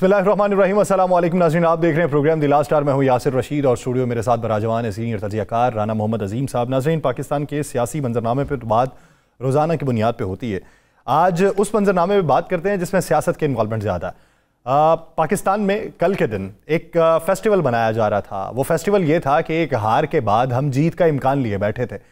बिस्मिल्लाहिर्रहमानिर्रहीम, अस्सलाम वालेकुम नाज़रीन, आप देख रहे हैं प्रोग्राम द लास्ट आवर। मैं हूं यासिर रशीद और स्टूडियो मेरे साथ बराजमान है सीनियर तजियाकार राना मोहम्मद अजीम साहब। नाज़रीन, पाकिस्तान के सियासी मंजरनामे पर बात रोज़ाना की बुनियाद पर होती है। आज उस मंजरनामे पर बात करते हैं जिसमें सियासत के इन्वॉल्वमेंट ज़्यादा है। पाकिस्तान में कल के दिन एक फेस्टिवल मनाया जा रहा था। वो फेस्टिवल ये था कि एक हार के बाद हम जीत का इम्कान लिए बैठे थे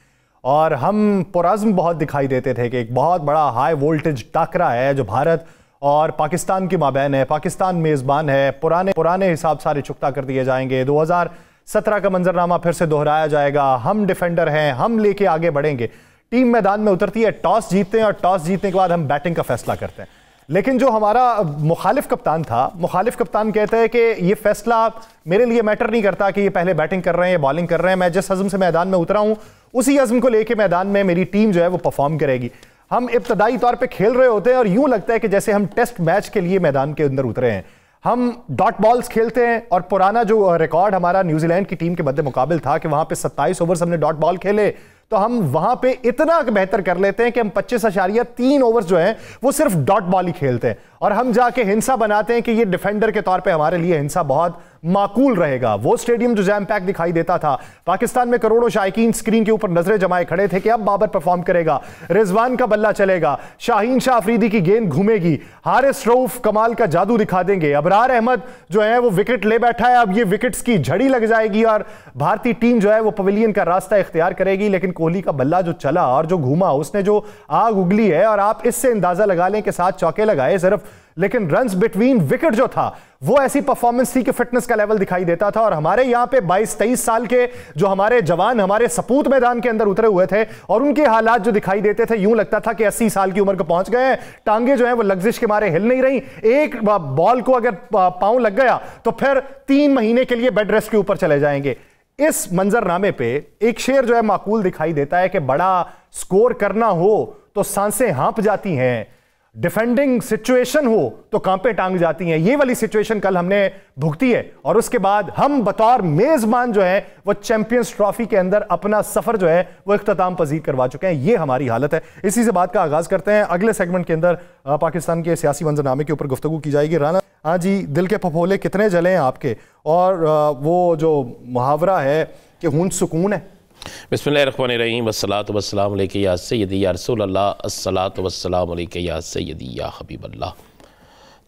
और हम पुरज़्म बहुत दिखाई देते थे कि एक बहुत बड़ा हाई वोल्टेज टाकरा है जो भारत और पाकिस्तान की माबैन है। पाकिस्तान मेज़बान है, पुराने हिसाब सारे चुकता कर दिए जाएंगे। 2017 का मंजरनामा फिर से दोहराया जाएगा। हम डिफेंडर हैं, हम लेके आगे बढ़ेंगे। टीम मैदान में उतरती है, टॉस जीतते हैं और टॉस जीतने के बाद हम बैटिंग का फैसला करते हैं। लेकिन जो हमारा मुखालिफ कप्तान था, मुखालिफ कप्तान कहता है कि ये फैसला मेरे लिए मैटर नहीं करता कि ये पहले बैटिंग कर रहे हैं या बॉलिंग कर रहे हैं। मैं जिस अज़्म से मैदान में उतरा हूं उसी अज़्म को लेके मैदान में मेरी टीम जो है वो परफॉर्म करेगी। हम इब्तदाई तौर पे खेल रहे होते हैं और यूं लगता है कि जैसे हम टेस्ट मैच के लिए मैदान के अंदर उतरे हैं। हम डॉट बॉल्स खेलते हैं और पुराना जो रिकॉर्ड हमारा न्यूजीलैंड की टीम के मद्दे मुकाबिल था कि वहां पे 27 ओवर्स हमने डॉट बॉल खेले, तो हम वहां पे इतना बेहतर कर लेते हैं कि हम 25.3 ओवर्स जो हैं वो सिर्फ डॉट बॉल ही खेलते हैं और हम जाके हिंसा बनाते हैं कि ये डिफेंडर के तौर पे हमारे लिए हिंसा बहुत माकूल रहेगा। वो स्टेडियम जो जैम पैक दिखाई देता था, पाकिस्तान में करोड़ों शायकीन स्क्रीन के ऊपर नजरें जमाए खड़े थे कि अब बाबर परफॉर्म करेगा, रिजवान का बल्ला चलेगा, शाहीन शाह अफरीदी की गेंद घूमेगी, हारिस रऊफ कमाल का जादू दिखा देंगे, अबरार अहमद जो है वो विकेट ले बैठा है, अब ये विकेट्स की झड़ी लग जाएगी और भारतीय टीम जो है वो पवेलियन का रास्ता इख्तियार करेगी। लेकिन कोहली का बल्ला जो चला और जो घूमा, उसने जो आग उगली है और आप इससे अंदाजा लगा लें कि 7 चौके लगाए सिर्फ, लेकिन रन्स बिटवीन विकेट जो था वो ऐसी परफॉर्मेंस थी कि फिटनेस का लेवल दिखाई देता था। और हमारे यहां पे 22-23 साल के जो हमारे जवान, हमारे सपूत मैदान के अंदर उतरे हुए थे और उनके हालात जो दिखाई देते थे, यूं लगता था कि 80 साल की उम्र को पहुंच गए हैं। टांगे जो है वो लग्जिश के मारे हिल नहीं रही। एक बॉल को अगर पांव लग गया तो फिर 3 महीने के लिए बेड रेस्ट के ऊपर चले जाएंगे। इस मंजरनामे पे एक शेर जो है माकूल दिखाई देता है कि बड़ा स्कोर करना हो तो सांसें हाँप जाती हैं, डिफेंडिंग सिचुएशन हो तो कांपे टांग जाती हैं। ये वाली सिचुएशन कल हमने भुगती है और उसके बाद हम बतौर मेजबान जो है वो चैंपियंस ट्रॉफी के अंदर अपना सफर जो है वो इख्तिताम पजीर करवा चुके हैं। ये हमारी हालत है। इसी से बात का आगाज करते हैं। अगले सेगमेंट के अंदर पाकिस्तान के सियासी मंजरनामे के ऊपर गुफ्तगू की जाएगी। राना, हाँ जी, दिल के फफोले कितने जले हैं आपके, और वो जो मुहावरा है कि हूं सुकून है। बिस्मिल्लाहिर्रहमानिर्रहीम, वस्सलातु वस्सलामु अलैका या सय्यदी या रसूलल्लाह, अस्सलातु वस्सलामु अलैका या सय्यदी या हबीबल्लाह,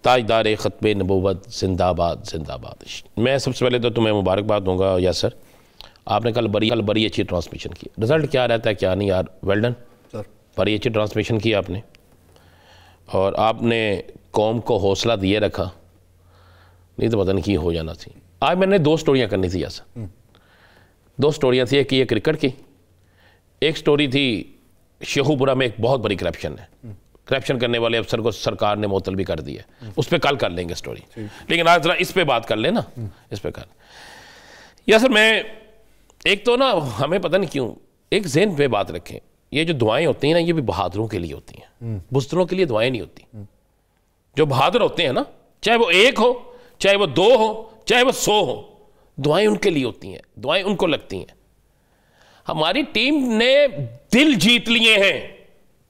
ताजदार ख़त्मे नबूवत, जिंदाबाद जिंदाबाद। मैं सबसे पहले तो तुम्हें मुबारकबाद दूंगा यासर, आपने कल बड़ी अच्छी ट्रांसमिशन की। रिज़ल्ट क्या रहता है क्या नहीं यार, वेल डन सर, बड़ी अच्छी ट्रांसमिशन की आपने और आपने कौम को हौसला दिए रखा, नहीं तो पता नहीं की हो जाना थी। आज मैंने 2 स्टोरियाँ करनी थी यासर, 2 स्टोरियाँ थी। एक ये क्रिकेट की, एक स्टोरी थी शेखुपुरा में एक बहुत बड़ी करप्शन है, करप्शन करने वाले अफसर को सरकार ने मुअत्तल भी कर दिया। उस पर कल कर लेंगे स्टोरी, लेकिन आज जरा इस पे बात कर लेना, इस पे कर। या सर मैं एक तो ना, हमें पता नहीं क्यों एक ज़हन पे बात रखें, ये जो दुआएं होती हैं ना, ये भी बहादुरों के लिए होती हैं, बुज़दिलों के लिए दुआएं नहीं होती। जो बहादुर होते हैं ना, चाहे वो 1 हो, चाहे वो 2 हो, चाहे वो 100 हो, दुआएं उनके लिए होती हैं, दुआएं उनको लगती हैं। हमारी टीम ने दिल जीत लिए हैं।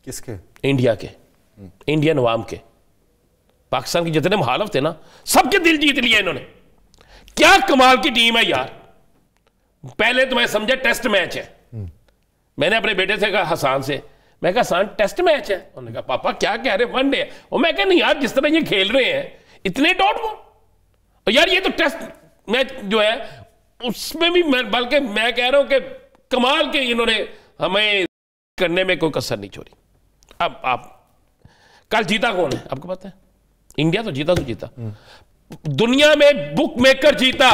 किसके? इंडिया के, इंडियन अवाम के। पाकिस्तान के जितने मुखालिफ थे ना, सबके दिल जीत लिए इन्होंने। क्या कमाल की टीम है यार। पहले तो मैं समझा टेस्ट मैच है। मैंने अपने बेटे से कहा, हसान से, मैं कहा हसान टेस्ट मैच है? उन्होंने कहा पापा क्या कह रहे, 1 डे है। और मैं कहा नहीं यार, जिस तरह ये खेल रहे हैं इतने डॉट बॉल, और यार ये तो टेस्ट मैच जो है उसमें भी बल्कि मैं कह रहा हूं कि कमाल के इन्होंने हमें करने में कोई कसर नहीं छोड़ी। अब आप कल जीता कौन है आपको पता है? इंडिया तो जीता दुनिया में बुक मेकर जीता।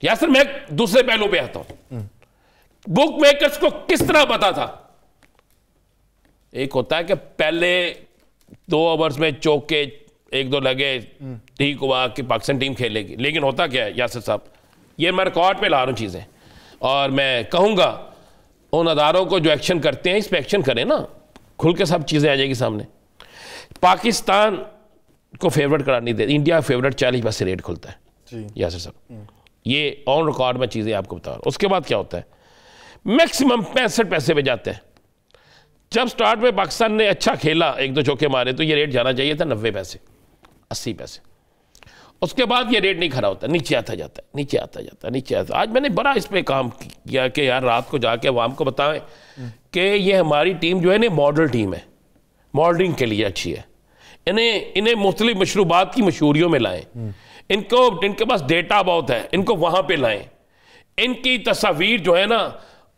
या सर मैं दूसरे पहलू पे आता हूं, बुक मेकर्स को किस तरह पता था? एक होता है कि पहले 2 ओवर्स में चौके 1-2 लगे, ठीक हुआ कि पाकिस्तान टीम खेलेगी। लेकिन होता क्या है यासिर साहब, ये मैं रिकॉर्ड पे ला रहा हूँ चीज़ें, और मैं कहूँगा उन अदारों को जो एक्शन करते हैं इस पर एक्शन करें ना, खुल के सब चीज़ें आ जाएगी सामने। पाकिस्तान को फेवरेट करार नहीं देते, इंडिया फेवरेट 40 पैसे रेट खुलता है यासिर साहब, ये ऑन रिकॉर्ड में चीज़ें आपको बता रहा हूँ। उसके बाद क्या होता है, मैक्सिमम 65 पैसे पे जाते हैं। जब स्टार्ट में पाकिस्तान ने अच्छा खेला, 1-2 चौके मारे, तो ये रेट जाना चाहिए था 90 पैसे। 80 पैसे। उसके बाद ये रेट नहीं खड़ा होता, नीचे आता जाता है, नीचे आता जाता है, नीचे आता। आज मैंने बड़ा इस पर काम किया कि यार रात को जाके अवाम को बताएं कि ये हमारी टीम जो है ना मॉडल टीम है, मॉडलिंग के लिए अच्छी है। इन्हें मुख्तलिफ मशरूबात की मशहूरियों में लाएं, इनके पास डेटा बहुत है, इनको वहाँ पे लाएं, इनकी तस्वीर जो है ना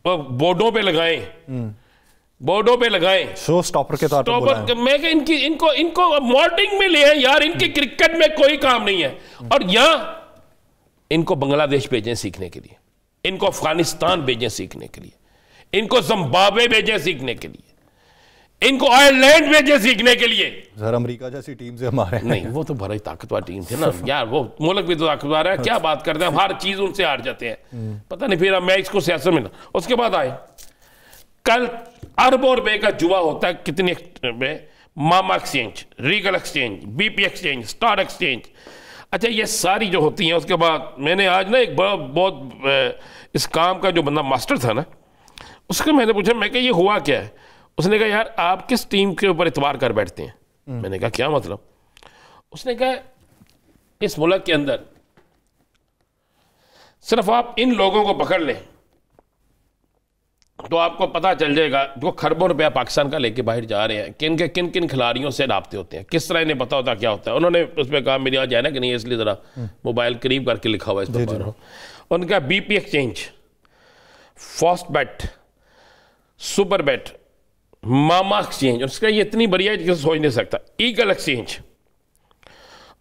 बोर्डों पे लगाएं, बोर्डों पे लगाएं, शो स्टॉपर के तौर पर बुलाएं। मैं कि इनको मॉडलिंग में ले आए यार। इनके क्रिकेट में कोई काम नहीं है, और यहां इनको बांग्लादेश भेजें सीखने के लिए, इनको अफगानिस्तान भेजें सीखने के लिए, इनको जिम्बाब्वे भेजें सीखने के लिए, इनको आयरलैंड भेजें सीखने के लिए। सर अमेरिका जैसी टीम से हमारे नहीं, वो तो बड़ी ताकतवर टीम थी ना यार, वो मुल्क भी तो ताकतवर है, क्या बात करते हैं, हर चीज उनसे हार जाते हैं। पता नहीं फिर मैं इसको सियासत में। उसके बाद आए कल अरबों रुपए का जुआ होता है, कितने में, मामा exchange, regal exchange, BP exchange, star exchange. अच्छा, ये सारी जो होती हैं। उसके बाद मैंने आज ना एक बड़ा बहुत इस काम का जो बंदा मास्टर था ना, उसको मैंने पूछा, मैं कि ये हुआ क्या है। उसने कहा यार आप किस टीम के ऊपर इतबार कर बैठते हैं। मैंने कहा क्या मतलब। उसने कहा इस मुल्क के अंदर सिर्फ आप इन लोगों को पकड़ लें तो आपको पता चल जाएगा जो खरबों रुपया पाकिस्तान का लेके बाहर जा रहे हैं, किन किन खिलाड़ियों से राब्ते होते हैं, किस तरह इन्हें पता होता क्या होता है। उन्होंने उसमें कहा मेरी आज है ना कि नहीं, इसलिए ज़रा मोबाइल करीब करके लिखा हुआ है इस पर। उनका बीपी एक्सचेंज, फास्ट बेट, सुपर बेट, मामा एक्सचेंज, उसका ये इतनी बढ़िया है कि सोच नहीं सकता, ईगल एक्सचेंज,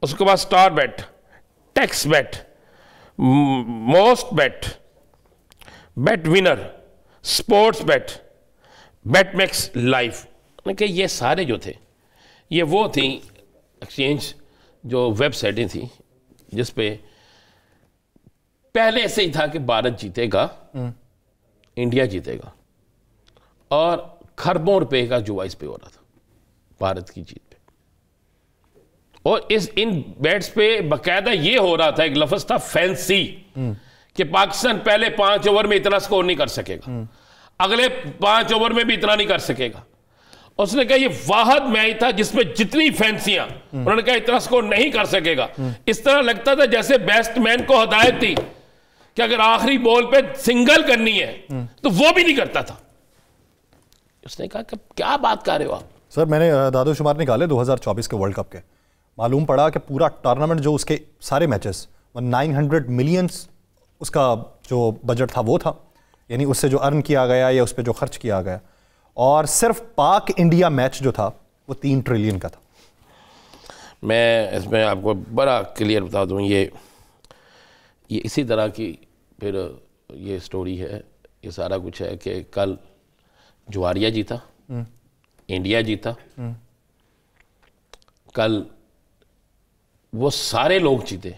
उसके बाद स्टार बेट, टैक्स बेट, मोस्ट बेट, बेट विनर, स्पोर्ट्स बेट, बेटमैक्स लाइफ। कि ये सारे जो थे ये वो थी एक्सचेंज जो वेबसाइटें थी जिस पे पहले से ही था कि भारत जीतेगा, इंडिया जीतेगा, और खरबों रुपए का जुआ इस पे हो रहा था भारत की जीत पे। और इन बैट्स पे बाकायदा ये हो रहा था, एक लफ्ज था फैंसी, कि पाकिस्तान पहले 5 ओवर में इतना स्कोर नहीं कर सकेगा, अगले 5 ओवर में भी इतना नहीं कर सकेगा। उसने कहा ये वाहद मैच था जिसमें जितनी फैंसियां, उन्होंने कहा इतना स्कोर नहीं कर सकेगा। इस तरह लगता था जैसे बैट्समैन को हिदायत थी कि अगर आखिरी बॉल पे सिंगल करनी है तो वो भी नहीं करता था। उसने कहा कि क्या बात कर रहे हो आप। सर मैंने दादोशुमार निकाले 2024 के वर्ल्ड कप के, मालूम पड़ा कि पूरा टूर्नामेंट जो उसके सारे मैचेस 900 मिलियन उसका जो बजट था वो था, यानी उससे जो अर्न किया गया या उस पर जो खर्च किया गया, और सिर्फ पाक इंडिया मैच जो था वो 3 ट्रिलियन का था। मैं इसमें आपको बड़ा क्लियर बता दूं, ये इसी तरह की फिर ये स्टोरी है, ये सारा कुछ है कि कल जुआरिया जीता, इंडिया जीता, कल वो सारे लोग जीते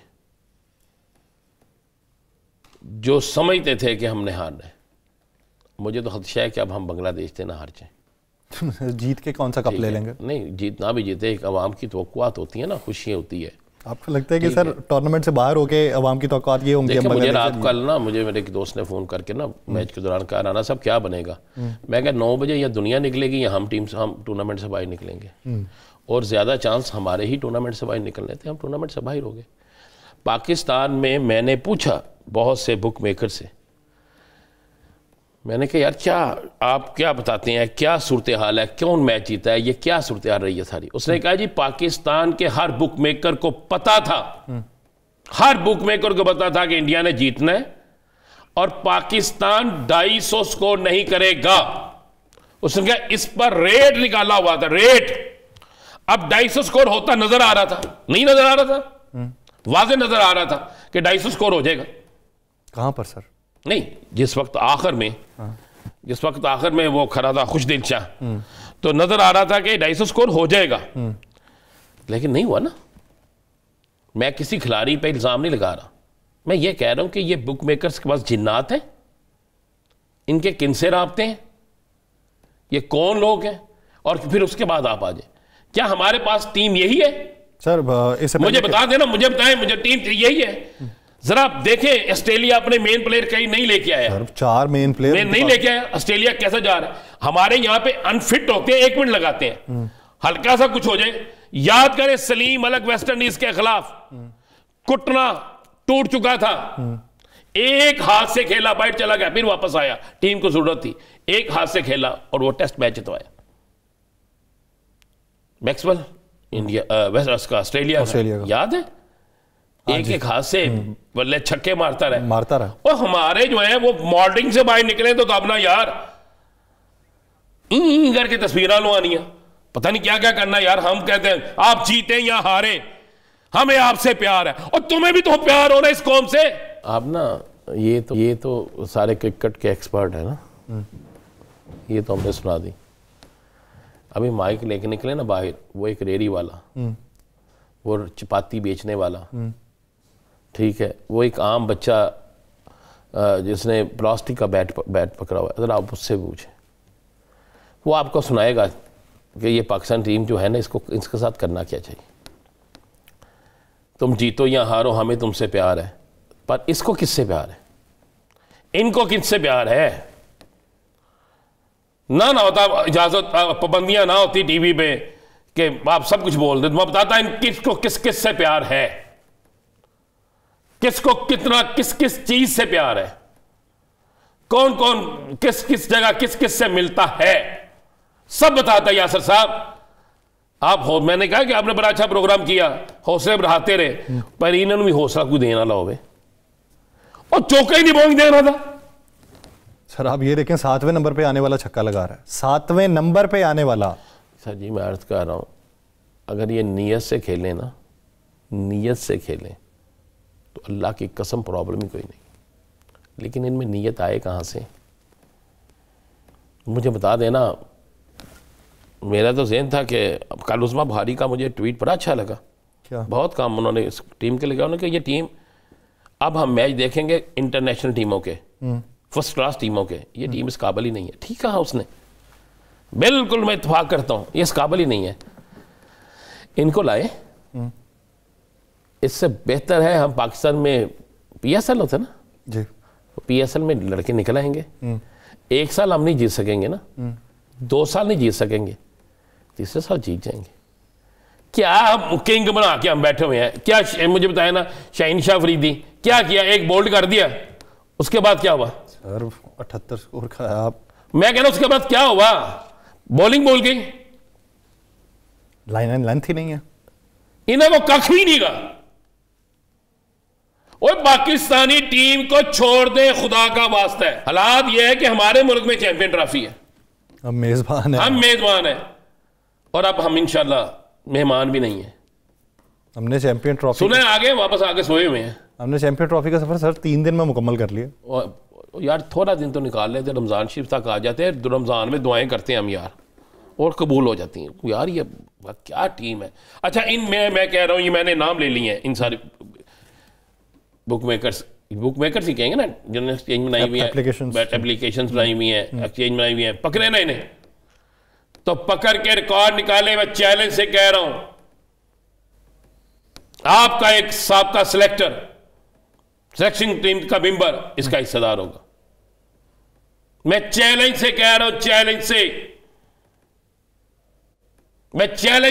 जो समझते थे कि हमने हारना है। मुझे तो खदशा है कि अब हम बांग्लादेश से ना हार जाएं। जीत के कौन सा कप ले लेंगे? नहीं, जीत ना भी जीते, एक अवाम की तवक्कुआत होती है ना, खुशियाँ होती है। आपको लगता है कि सर टूर्नामेंट से बाहर होके अवाम की तवक्कुआत ये होंगी? मुझे रात कल ना मुझे मेरे एक दोस्त ने फ़ोन करके ना मैच के दौरान कहा, राना साहब क्या बनेगा? मैं कहा 9 बजे या दुनिया निकलेगी या हम टूर्नामेंट से बाहर निकलेंगे, और ज़्यादा चांस हमारे ही टूर्नामेंट से बाहर निकलने थे, हम टूर्नामेंट से बाहर हो गए। पाकिस्तान में मैंने पूछा बहुत से बुक मेकर से, मैंने कहा यार क्या आप क्या बताते हैं, क्या सूरत हाल है, कौन मैच जीता है, ये क्या सूरत हाल रही है सारी? उसने कहा जी पाकिस्तान के हर बुक मेकर को पता था, हर बुक मेकर को पता था कि इंडिया ने जीतना है और पाकिस्तान 250 स्कोर नहीं करेगा। उसने कहा इस पर रेट निकाला हुआ था, रेट। अब 250 स्कोर होता नजर आ रहा था, नहीं नजर आ रहा था, वाज़े नजर आ रहा था कि 250 स्कोर हो जाएगा। कहां पर सर? नहीं, जिस वक्त आखिर में वो खड़ा था खुशदिल शाह, तो नजर आ रहा था कि 250 स्कोर हो जाएगा, लेकिन नहीं हुआ ना। मैं किसी खिलाड़ी पे इल्जाम नहीं लगा रहा, मैं ये कह रहा हूं कि ये बुक मेकर्स के पास जिन्नात हैं, इनके किनसे राब्ते हैं, ये कौन लोग हैं, और फिर उसके बाद आप आ जाए। क्या हमारे पास टीम यही है? सर मुझे बता देना, मुझे बताएं, मुझे टीम यही है? जरा देखें, ऑस्ट्रेलिया अपने मेन प्लेयर कहीं नहीं लेके आया, 4 मेन प्लेयर नहीं लेके आया। ऑस्ट्रेलिया कैसा जा रहा है? हमारे यहां पे अनफिट होते हैं, 1 मिनट लगाते हैं, हल्का सा कुछ हो जाए, याद करें सलीम अलग वेस्ट इंडीज के खिलाफ घुटना टूट चुका था, एक हाथ से खेला, बाइट चला गया, फिर वापस आया, टीम को जरूरत थी, एक हाथ से खेला और वो टेस्ट मैच जितवाया। मैक्सवेल इंडिया वेस्ट का ऑस्ट्रेलिया का याद है, एक एक हाथ से बल्ले छक्के मारता रहा। और हमारे जो है वो मॉडलिंग से बाहर निकले तो अब ना यार करके तस्वीरें लुआनी है, पता नहीं क्या क्या करना यार। हम कहते हैं आप जीते या हारे हमें आपसे प्यार है, और तुम्हें भी तो प्यार हो ना इस कौम से। आप ना ये तो सारे क्रिकेट के एक्सपर्ट है ना, ये तो हमने सुना दी। अभी माइक लेके निकले ना बाहर, वो एक रेहड़ी वाला, वो चपाती बेचने वाला, ठीक है, वो एक आम बच्चा जिसने प्लास्टिक का बैट पकड़ा हुआ है, अगर आप उससे पूछें वो आपको सुनाएगा कि ये पाकिस्तान टीम जो है ना, इसके साथ करना क्या चाहिए। तुम जीतो या हारो हमें तुमसे प्यार है, पर इसको किससे प्यार है, इनको किससे प्यार है। ना होता इजाजत, पाबंदियां ना होती टीवी पे कि आप सब कुछ बोल दे, तो मैं बताता इन किसको किस से प्यार है, किसको कितना किस चीज से प्यार है, कौन कौन किस जगह किस से मिलता है, सब बताता है यासर साहब। आप हो, मैंने कहा कि आपने बड़ा अच्छा प्रोग्राम किया, हौसले बढ़ाते रहे, पर इन्होंने भी हौसला कोई देना ला होवे, और चौका ही नहीं बोंग देना था। सर आप ये देखें 7वें नंबर पे आने वाला छक्का लगा रहा है, 7वें नंबर पे आने वाला। सर जी मैं अर्ज कर रहा हूं, अगर ये नीयत से खेलें ना, नीयत से खेलें तो अल्लाह की कसम प्रॉब्लम ही कोई नहीं, लेकिन इनमें नीयत आए कहाँ से, मुझे बता देना। मेरा तो ज़हन था कि कल उस्मा भारी का मुझे ट्वीट बड़ा अच्छा लगा, क्या बहुत काम उन्होंने इस टीम के लिए किया। उन्होंने कहा ये टीम, अब हम मैच देखेंगे इंटरनेशनल टीमों के, फर्स्ट क्लास टीमों के, ये टीम इस काबिल ही नहीं है। ठीक कहा उसने, बिल्कुल मैं इत्तेफाक करता हूँ, ये इस काबिल ही नहीं है, इनको लाए। इससे बेहतर है हम पाकिस्तान में PSL होता है ना जी, PSL में लड़के निकल आएंगे, 1 साल हम नहीं जीत सकेंगे ना, 2 साल नहीं जीत सकेंगे, तीसरे साल जीत जाएंगे। क्या हम किंग बना के हम बैठे हुए हैं, क्या मुझे बताया ना शाहीन शाह अफरीदी क्या किया, एक बोल्ड कर दिया, उसके बाद क्या हुआ सर 78 स्कोर का है आप, मैं कह रहा उसके बाद क्या हुआ, बॉलिंग बोल गई, लाइन एंड लेंथ ही नहीं है, इन्हें वो कख भी नहीं गा। और पाकिस्तानी टीम को छोड़ दे खुदा का वास्ता है। हालात यह है कि हमारे मुल्क में चैंपियन ट्रॉफी है, हम मेजबान है, हम मेजबान है, और अब हम इंशाल्लाह मेहमान भी नहीं है। हमने चैंपियन ट्रॉफी सुने आगे वापस आगे सोए हुए हैं, हमने चैंपियन ट्रॉफी का सफर सर 3 दिन में मुकम्मल कर लिया। और यार थोड़ा दिन तो निकाल लेते, रमज़ान शरीफ तक आ जाते हैं, रमज़ान में दुआएं करते हैं हम यार, और कबूल हो जाती हैं यार। ये क्या टीम है। अच्छा इनमें मैं कह रहा हूँ, ये मैंने नाम ले लिए हैं इन सारे बुक मेकर्स ही कहेंगे ना, जिन्होंने एक्सचेंज बनाई हुई है, एप्लीकेशंस बनाई हुई हैं, एक्सचेंज बनाई हुई हैं, पकड़े ना इन्हें, तो पकड़ के रिकॉर्ड निकाले। मैं चैलेंज से कह रहा हूं, आपका एक साबका सिलेक्टर, सिलेक्शन टीम का मेंबर इसका हिस्सेदार होगा। मैं चैलेंज से कह रहा हूं, चैलेंज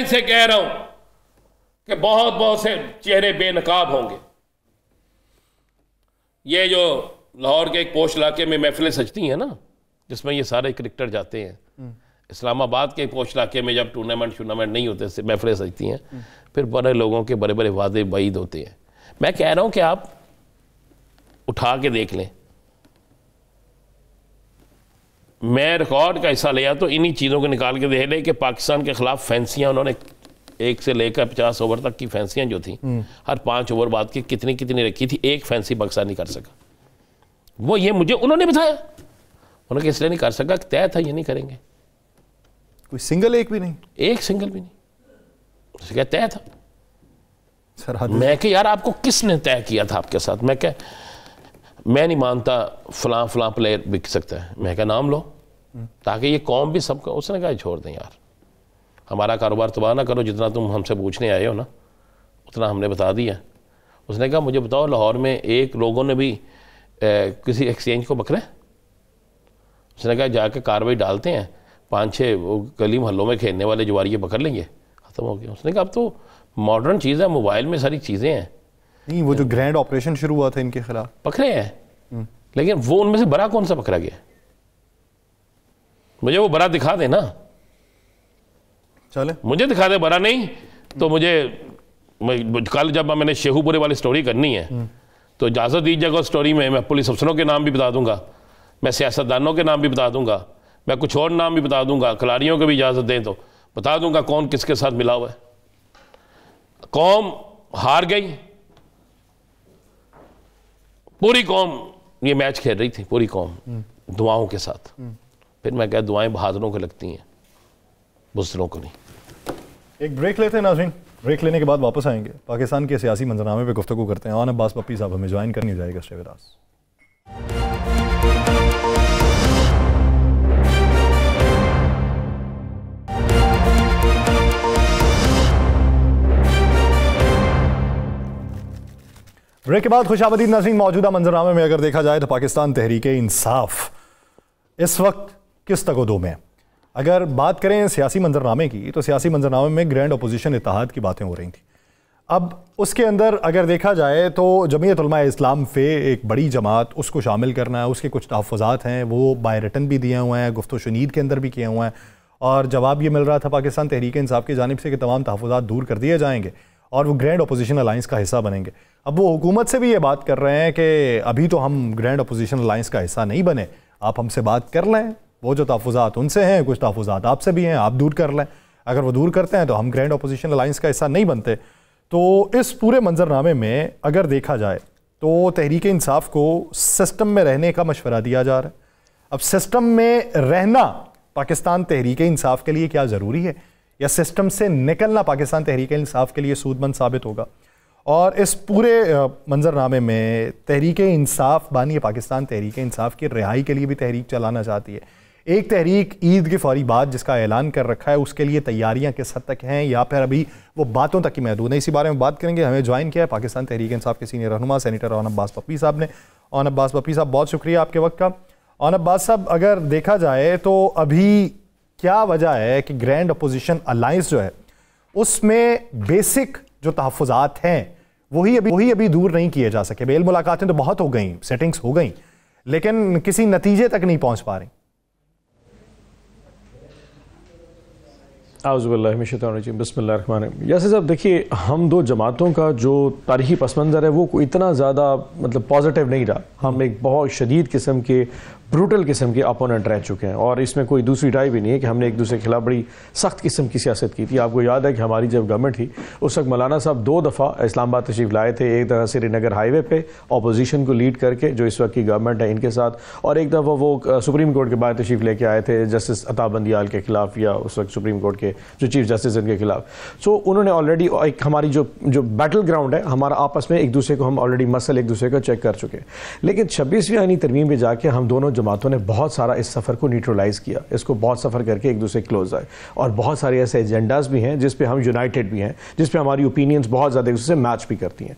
से कह रहा हूं कि बहुत बहुत से चेहरे बेनकाब होंगे। ये जो लाहौर के एक पोश इलाके में महफिलें सजती हैं ना, जिसमें ये सारे क्रिकेटर जाते हैं, इस्लामाबाद के पोश इलाके में जब टूर्नामेंट नहीं होते, महफिलें सजती हैं, फिर बड़े लोगों के बड़े बड़े वादे वईद होते हैं। मैं कह रहा हूं कि आप उठा के देख लें, मैं रिकॉर्ड का हिस्सा लिया तो इन्हीं चीज़ों को निकाल के देख लें कि पाकिस्तान के खिलाफ फैंसियां उन्होंने 1 से लेकर 50 ओवर तक की फैंसियां जो थी, हर 5 ओवर बाद की कितनी रखी थी, एक फैंसी पाकिस्तान नहीं कर सका। वो ये मुझे उन्होंने बताया, उन्होंने इसलिए नहीं कर सका, तय था ये नहीं करेंगे, कोई सिंगल एक भी नहीं, एक सिंगल भी नहीं, क्या तय था सर। मैं कि यार आपको किसने तय किया था आपके साथ, मैं नहीं मानता फलां प्लेयर बिक सकता है, मैं क्या नाम लो ताकि ये कौम भी सबका। उसने कहा छोड़ दें यार, हमारा कारोबार तबाह ना करो, जितना तुम हमसे पूछने आए हो ना उतना हमने बता दिया। उसने कहा मुझे बताओ लाहौर में एक लोगों ने भी किसी एक्सचेंज को पकड़े। उसने कहा जाके कार्रवाई डालते हैं, 5-6 वो गली मोहल्लों में खेलने वाले जुआरिये पकड़ लेंगे, ख़त्म हो गया। उसने कहा अब तो मॉडर्न चीज़ है, मोबाइल में सारी चीज़ें हैं। नहीं, वो जो ग्रैंड ऑपरेशन शुरू हुआ था इनके खिलाफ, पकड़े हैं, लेकिन वो उनमें से बड़ा कौन सा पकड़ा गया? मुझे वो बड़ा दिखा दे ना, चले मुझे दिखा दे बड़ा, नहीं तो कल जब मैंने शेखुपुरे वाली स्टोरी करनी है तो इजाज़त दीजिएगा। स्टोरी में मैं पुलिस अफसरों के नाम भी बता दूंगा, मैं सियासतदानों के नाम भी बता दूंगा, मैं कुछ और नाम भी बता दूंगा, खिलाड़ियों को भी इजाज़त दें तो बता दूंगा कौन किसके साथ मिला हुआ है। कौम हार गई, पूरी कौम ये मैच खेल रही थी, पूरी कौम दुआओं के साथ। फिर मैं कहा दुआएं बहादुरों को लगती हैं, बुज़दिलों को नहीं। एक ब्रेक लेते हैं नाज़रीन, ब्रेक लेने के बाद वापस आएंगे, पाकिस्तान के सियासी मंजरनामे पे गुफ्तगू करते हैं। ऑन अब्बास पप्पी साहब हमें ज्वाइन करनी जाएगा। Stay with us. ब्रेक के बाद खुशामदीद नाज़रीन। मौजूदा मंजरनामे में अगर देखा जाए तो पाकिस्तान तहरीके इंसाफ इस वक्त किस तगोदो में? अगर बात करें सियासी मंजरनामे की तो सियासी मंजरनामे में ग्रैंड अपोजिशन इत्तेहाद की बातें हो रही थी। अब उसके अंदर अगर देखा जाए तो जमीयत उलमा इस्लाम पे एक बड़ी जमात, उसको शामिल करना है, उसके कुछ तहफ़्फ़ुज़ात हैं, वो बाय रिटन भी दिए हुए हैं, गुफ्तो शुनीद के अंदर भी किए हुए हैं, और जवाब ये मिल रहा था पाकिस्तान तहरीक इंसाफ की जानिब से कि तमाम तहफ़्फ़ुज़ात दूर कर दिए जाएंगे और वो ग्रैंड अपोजिशन अलाइंस का हिस्सा बनेंगे। अब वो हुकूमत से भी ये बात कर रहे हैं कि अभी तो हम ग्रैंड अपोजिशन अलाइंस का हिस्सा नहीं बने, आप हमसे बात कर लें, वो जो तहफ़्फ़ुज़ात उनसे हैं, कुछ तहफ़्फ़ुज़ात आपसे भी हैं, आप दूर कर लें। अगर वो दूर करते हैं तो हम ग्रैंड अपोजिशन अलाइंस का हिस्सा नहीं बनते। तो इस पूरे मंजरनामे में अगर देखा जाए तो तहरीक इंसाफ को सिस्टम में रहने का मशवरा दिया जा रहा है। अब सिस्टम में रहना पाकिस्तान तहरीक इंसाफ के लिए क्या ज़रूरी है, या सिस्टम से निकलना पाकिस्तान तहरीक इंसाफ के लिए सूदमंद साबित होगा? और इस पूरे मंजरनामे में तहरीक इंसाफ बानी पाकिस्तान तहरीक इंसाफ की रिहाई के लिए भी तहरीक चलाना चाहती है। एक तहरीक ईद के फौरी बाद जिसका ऐलान कर रखा है, उसके लिए तैयारियां किस हद तक हैं, या फिर अभी वो बातों तक ही महदूद है? इसी बारे में बात करेंगे। हमें ज्वाइन किया है पाकिस्तान तहरीक इंसाफ के सीनियर रहनुमा सेनेटर ऑन अब्बास पप्पी साहब ने। ऑन अब्बास पप्पी साहब, बहुत शुक्रिया आपके वक्त का। ऑन अब्बास साहब, अगर देखा जाए तो अभी क्या वजह है कि ग्रैंड अपोजिशन अलायंस जो है उसमें बेसिक जो तहफ़्फ़ुज़ात हैं वही अभी दूर नहीं किए जा सके? बेल मुलाकातें तो बहुत हो गई, सेटिंग्स हो गई, लेकिन किसी नतीजे तक नहीं पहुंच पा रही। बिस्मिल्लाहिर्रहमानिर्रहीम। यासिर साहब, देखिए, हम दो जमातों का जो तारीखी पस मंज़र है वो इतना ज़्यादा मतलब पॉजिटिव नहीं रहा। हम एक बहुत शदीद किस्म के ब्रूटल किस्म के अपोनेंट रह चुके हैं, और इसमें कोई दूसरी राय भी नहीं है कि हमने एक दूसरे के खिलाफ बड़ी सख्त किस्म की सियासत की थी। आपको याद है कि हमारी जब गवर्नमेंट थी उस वक्त मौलाना साहब 2 दफ़ा इस्लामाबाद तशरीफ़ लाए थे, एक तरह श्रीनगर हाईवे पे अपोजिशन को लीड करके जो इस वक्त की गवर्नमेंट है इनके साथ, और एक दफ़ा वो सुप्रीम कोर्ट के बाद तशरीफ़ लेके आए थे जस्टिस अता बंदियाल के खिलाफ, या उस वक्त सुप्रीम कोर्ट के जो चीफ जस्टिस इनके खिलाफ। सो उन्होंने ऑलरेडी एक हमारी जो बैटल ग्राउंड है हमारा आपस में एक दूसरे को हम ऑलरेडी मसल एक दूसरे का चेक कर चुके हैं। लेकिन 26वीं आईनी तरमीम में जाके हम दोनों जमातों ने बहुत सारा इस सफ़र को न्यूट्रलाइज़ किया, इसको बहुत सफ़र करके एक दूसरे क्लोज आए, और बहुत सारे ऐसे एजेंडाज भी हैं जिस पे हम यूनाइटेड भी हैं, जिस पे हमारी ओपिनियंस बहुत ज़्यादा एक दूसरे से मैच भी करती हैं।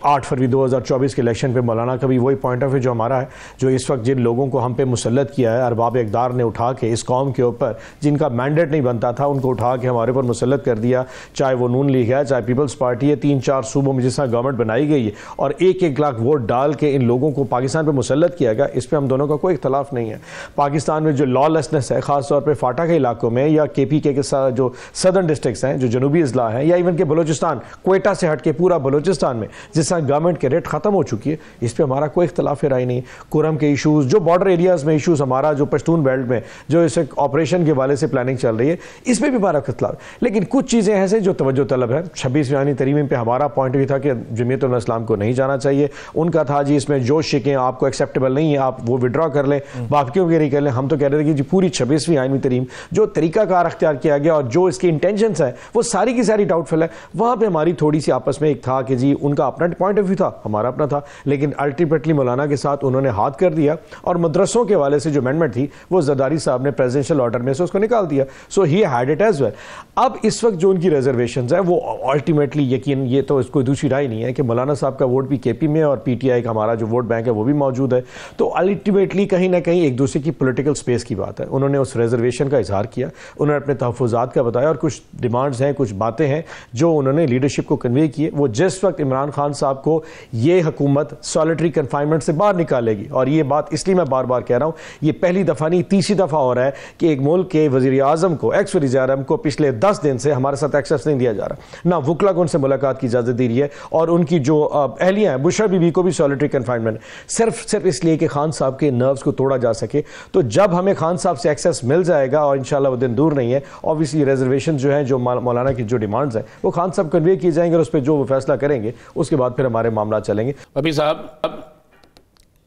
8 फरवरी 2024 के इलेक्शन पे मौलाना का भी वही पॉइंट ऑफ व्यू जो हमारा है, जो इस वक्त जिन लोगों को हम पे मुसल्लत किया है अरबाब इक़्तिदार ने उठा के इस कौम के ऊपर, जिनका मैंडेट नहीं बनता था उनको उठा के हमारे ऊपर मुसल्लत कर दिया, चाहे वो नून लीग है, चाहे पीपल्स पार्टी है, 3-4 सूबों में जिस तरह गवर्नमेंट बनाई गई है, और 1-1 लाख वोट डाल के इन लोगों को पाकिस्तान पर मुसल्लत किया गया, इस पर हम दोनों का कोई इख्तलाफ नहीं है। पाकिस्तान में जो लॉलेसनेस है ख़ासतौर पर फाटा के इलाकों में, या KPK के साथ जो सदर्न डिस्ट्रिक्ट्स हैं, जो जनूबी अजला हैं, या इवन के बलोचिस्तान, क्वेटा से हट के पूरा बलोचिस्तान में जिस तरह गवर्नमेंट के रेट ख़त्म हो चुकी है, इस पर हमारा कोई इख्तलाफ राय नहीं। कुरम के इशूज़, जो बॉर्डर एरियाज़ में इशूज़, हमारा जो पश्तून बेल्ट में जो इस ऑपरेशन के वाले से प्लानिंग चल रही है, इस पर भी हमारा इख्तलाफ। लेकिन कुछ चीज़ें ऐसे जो तवज्जो तलब है। 26वीं आईनी तरमीम पे हमारा पॉइंट भी था कि जमीयत उलमा इस्लाम को नहीं जाना चाहिए। उनका था जी इसमें जो शिकें आपको एक्सेप्टेबल नहीं है आप वो विड्रॉ कर लें, बाकियों की कर लें। हम तो कह रहे थे कि जी पूरी 26वीं आईनी तरमीम जो तरीकाकार अख्तियार किया गया और जो इसकी इंटेंशंस है वो सारी की सारी डाउटफुल है। वहाँ पर हमारी थोड़ी सी आपस में एक था कि जी उनका अपना पॉइंट ऑफ व्यू था, हमारा अपना था, लेकिन अल्टीमेटली मौलाना के साथ उन्होंने हाथ कर दिया और मदरसों के वाले से जो अमेंडमेंट थी वो जरदारी साहब ने प्रेसिडेंशियल ऑर्डर में से उसको निकाल दिया। So he had it as well. अब इस वक्त जो उनकी रिजर्वेशंस है वो अल्टीमेटली यकीन ये तो इसको दूसरी राय नहीं है कि मौलाना साहब का वोट भी KP में और PTI का हमारा जो वोट बैंक है वो भी मौजूद है। तो अल्टीमेटली कहीं कहीं ना कहीं एक दूसरे की पॉलिटिकल स्पेस की बात है। उन्होंने उस रिजर्वेशन का इजहार किया, उन्होंने अपने तहफ़्फ़ुज़ात का बताया और कुछ डिमांड्स हैं, कुछ बातें हैं जो उन्होंने लीडरशिप को कन्वे किए। वो जिस वक्त इमरान खान साहब को ये हुकूमत सॉलिटरी कन्फाइनमेंट से बाहर निकालेगी, और ये बात इसलिए मैं बार बार कह रहा हूँ, ये पहली दफ़ा नहीं तीसरी दफ़ा हो रहा है कि एक मुल्क के वज़ीर आज़म को, एक्स वज़ीर आज़म को पिछले 10 दिन से हमारे साथ एक्सेस नहीं दिया जा रहा, ना वकला को उनसे मुलाकात की इजाज़त दी रही है, और उनकी जो अहलियाँ हैं बुशरा बीबी को भी सॉलिटरी कन्फाइनमेंट, सिर्फ इसलिए कि खान साहब के नर्व्स को तोड़ा जा सके। तो जब हमें खान साहब से एक्सेस मिल जाएगा, और इंशाल्लाह वो दिन दूर नहीं है, ऑब्वियसली रिजर्वेशन जो है, जो मौलाना की जो डिमांड्स हैं वो खान साहब कन्वे किए जाएंगे, और उस पर जो वो फैसला करेंगे उसके बाद फिर हमारे मामला चलेंगे। अभी साहब, अब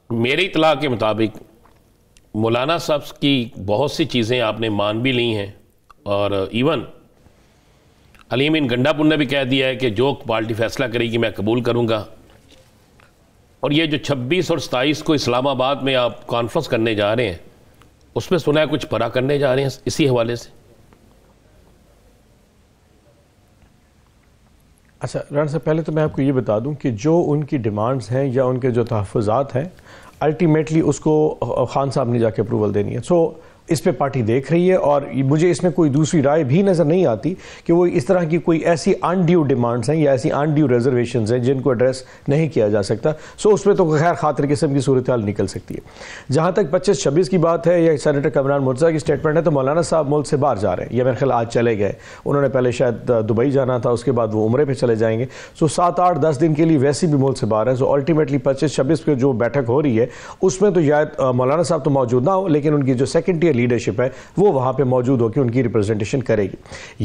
मेरी इतला के मुताबिक मौलाना साहब की बहुत सी चीज़ें आपने मान भी ली हैं, और इवन अलीम इन गंडापुर ने भी कह दिया है कि जो पार्टी फैसला करेगी मैं कबूल करूँगा। और ये जो 26 और 27 को इस्लामाबाद में आप कॉन्फ्रेंस करने जा रहे हैं, उसमें सुना है कुछ बड़ा करने जा रहे हैं इसी हवाले से। अच्छा राना साहब, पहले तो मैं आपको ये बता दूं कि जो उनकी डिमांड्स हैं या उनके जो तहफ़्फ़ुज़ात हैं, अल्टीमेटली उसको खान साहब ने जाके अप्रूवल देनी है। सो इस पे पार्टी देख रही है, और मुझे इसमें कोई दूसरी राय भी नज़र नहीं आती कि वो इस तरह की कोई ऐसी अनड्यू डिमांड्स हैं या ऐसी अनड्यू रिजर्वेशंस हैं जिनको एड्रेस नहीं किया जा सकता। सो उसमें तो खैर खातिर किस्म की सूरत हाल निकल सकती है। जहाँ तक 25-26 की बात है या सेनेटर कमरान मुर्तज़ा की स्टेटमेंट है, तो मौलाना साहब मुल्क से बाहर जा रहे हैं, या मेरे ख्याल आज चले गए। उन्होंने पहले शायद दुबई जाना था, उसके बाद वो उम्रे पर चले जाएंगे। सो 7-8-10 दिन के लिए वैसे भी मुल्क से बाहर है। सो अल्टीमेटली 25-26 की जो बैठक हो रही है उसमें तो शायद मौलाना साहब तो मौजूद ना हो, लेकिन उनकी जो सेकेंड टियर लीडरशिप है वो वहां पे मौजूद होकर उनकी रिप्रेजेंटेशन करेगी।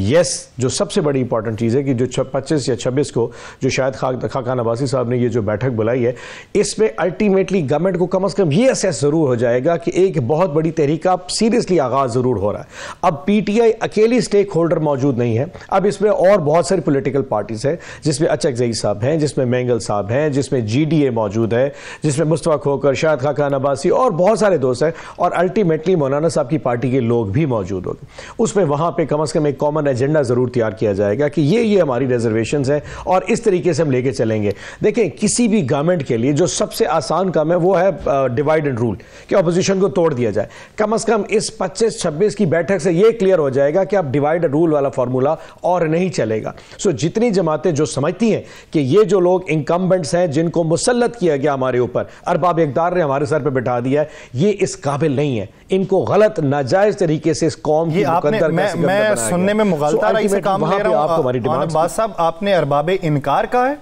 यस, जो सबसे बड़ी इंपॉर्टेंट चीज़ है कि जो 25 या 26 को जो शायद खाकान अब्बासी साहब ने ये जो बैठक बुलाई है, इसमें अल्टीमेटली गवर्नमेंट को कम से कम ये असेस जरूर हो जाएगा कि एक बहुत बड़ी तहरीक का सीरियसली आगाज जरूर हो रहा है। अब पीटीआई अकेली स्टेक होल्डर मौजूद नहीं है, अब इसमें और बहुत सारी पोलिटिकल पार्टीज हैं, जिसमें अचकजई साहब हैं, जिसमें मेंगल साहब हैं, जिसमें जीडीए मौजूद है, जिसमें मुस्तफा खोकर, शायद खाकान अब्बासी और बहुत सारे दोस्त हैं, और अल्टीमेटली मौलाना साहब की पार्टी के लोग भी मौजूद होंगे। उसमें वहां पे कम से कम एक कॉमन एजेंडा जरूर तैयार किया जाएगा कि ये हमारी रिजर्वेशंस हैं और इस तरीके से हम लेके चलेंगे। देखें, किसी भी गवर्नमेंट के लिए जो सबसे आसान काम है वो है डिवाइड एंड रूल, कि अपोजिशन को तोड़ दिया जाए। कम से कम इस 25-26 की बैठक से ये क्लियर हो जाएगा कि अब डिवाइड एंड रूल वाला फॉर्मूला और नहीं चलेगा। सो जितनी जमातें जो समझती हैं कि ये जो लोग इंकम्बेंट्स हैं, जिनको मुसल्लत किया गया हमारे ऊपर, अरबाब इक़्तिदार ने हमारे सर पर बिठा दिया है, ये इस काबिल नहीं है, इनको गलत नाजायज तरीके से इस कौम की मुकद्दर मैं सुनने में मुगलता रही से काम ले रहा हूं। हमारी डिमांड साहब, आपने अरबाबे इनकार कहा है?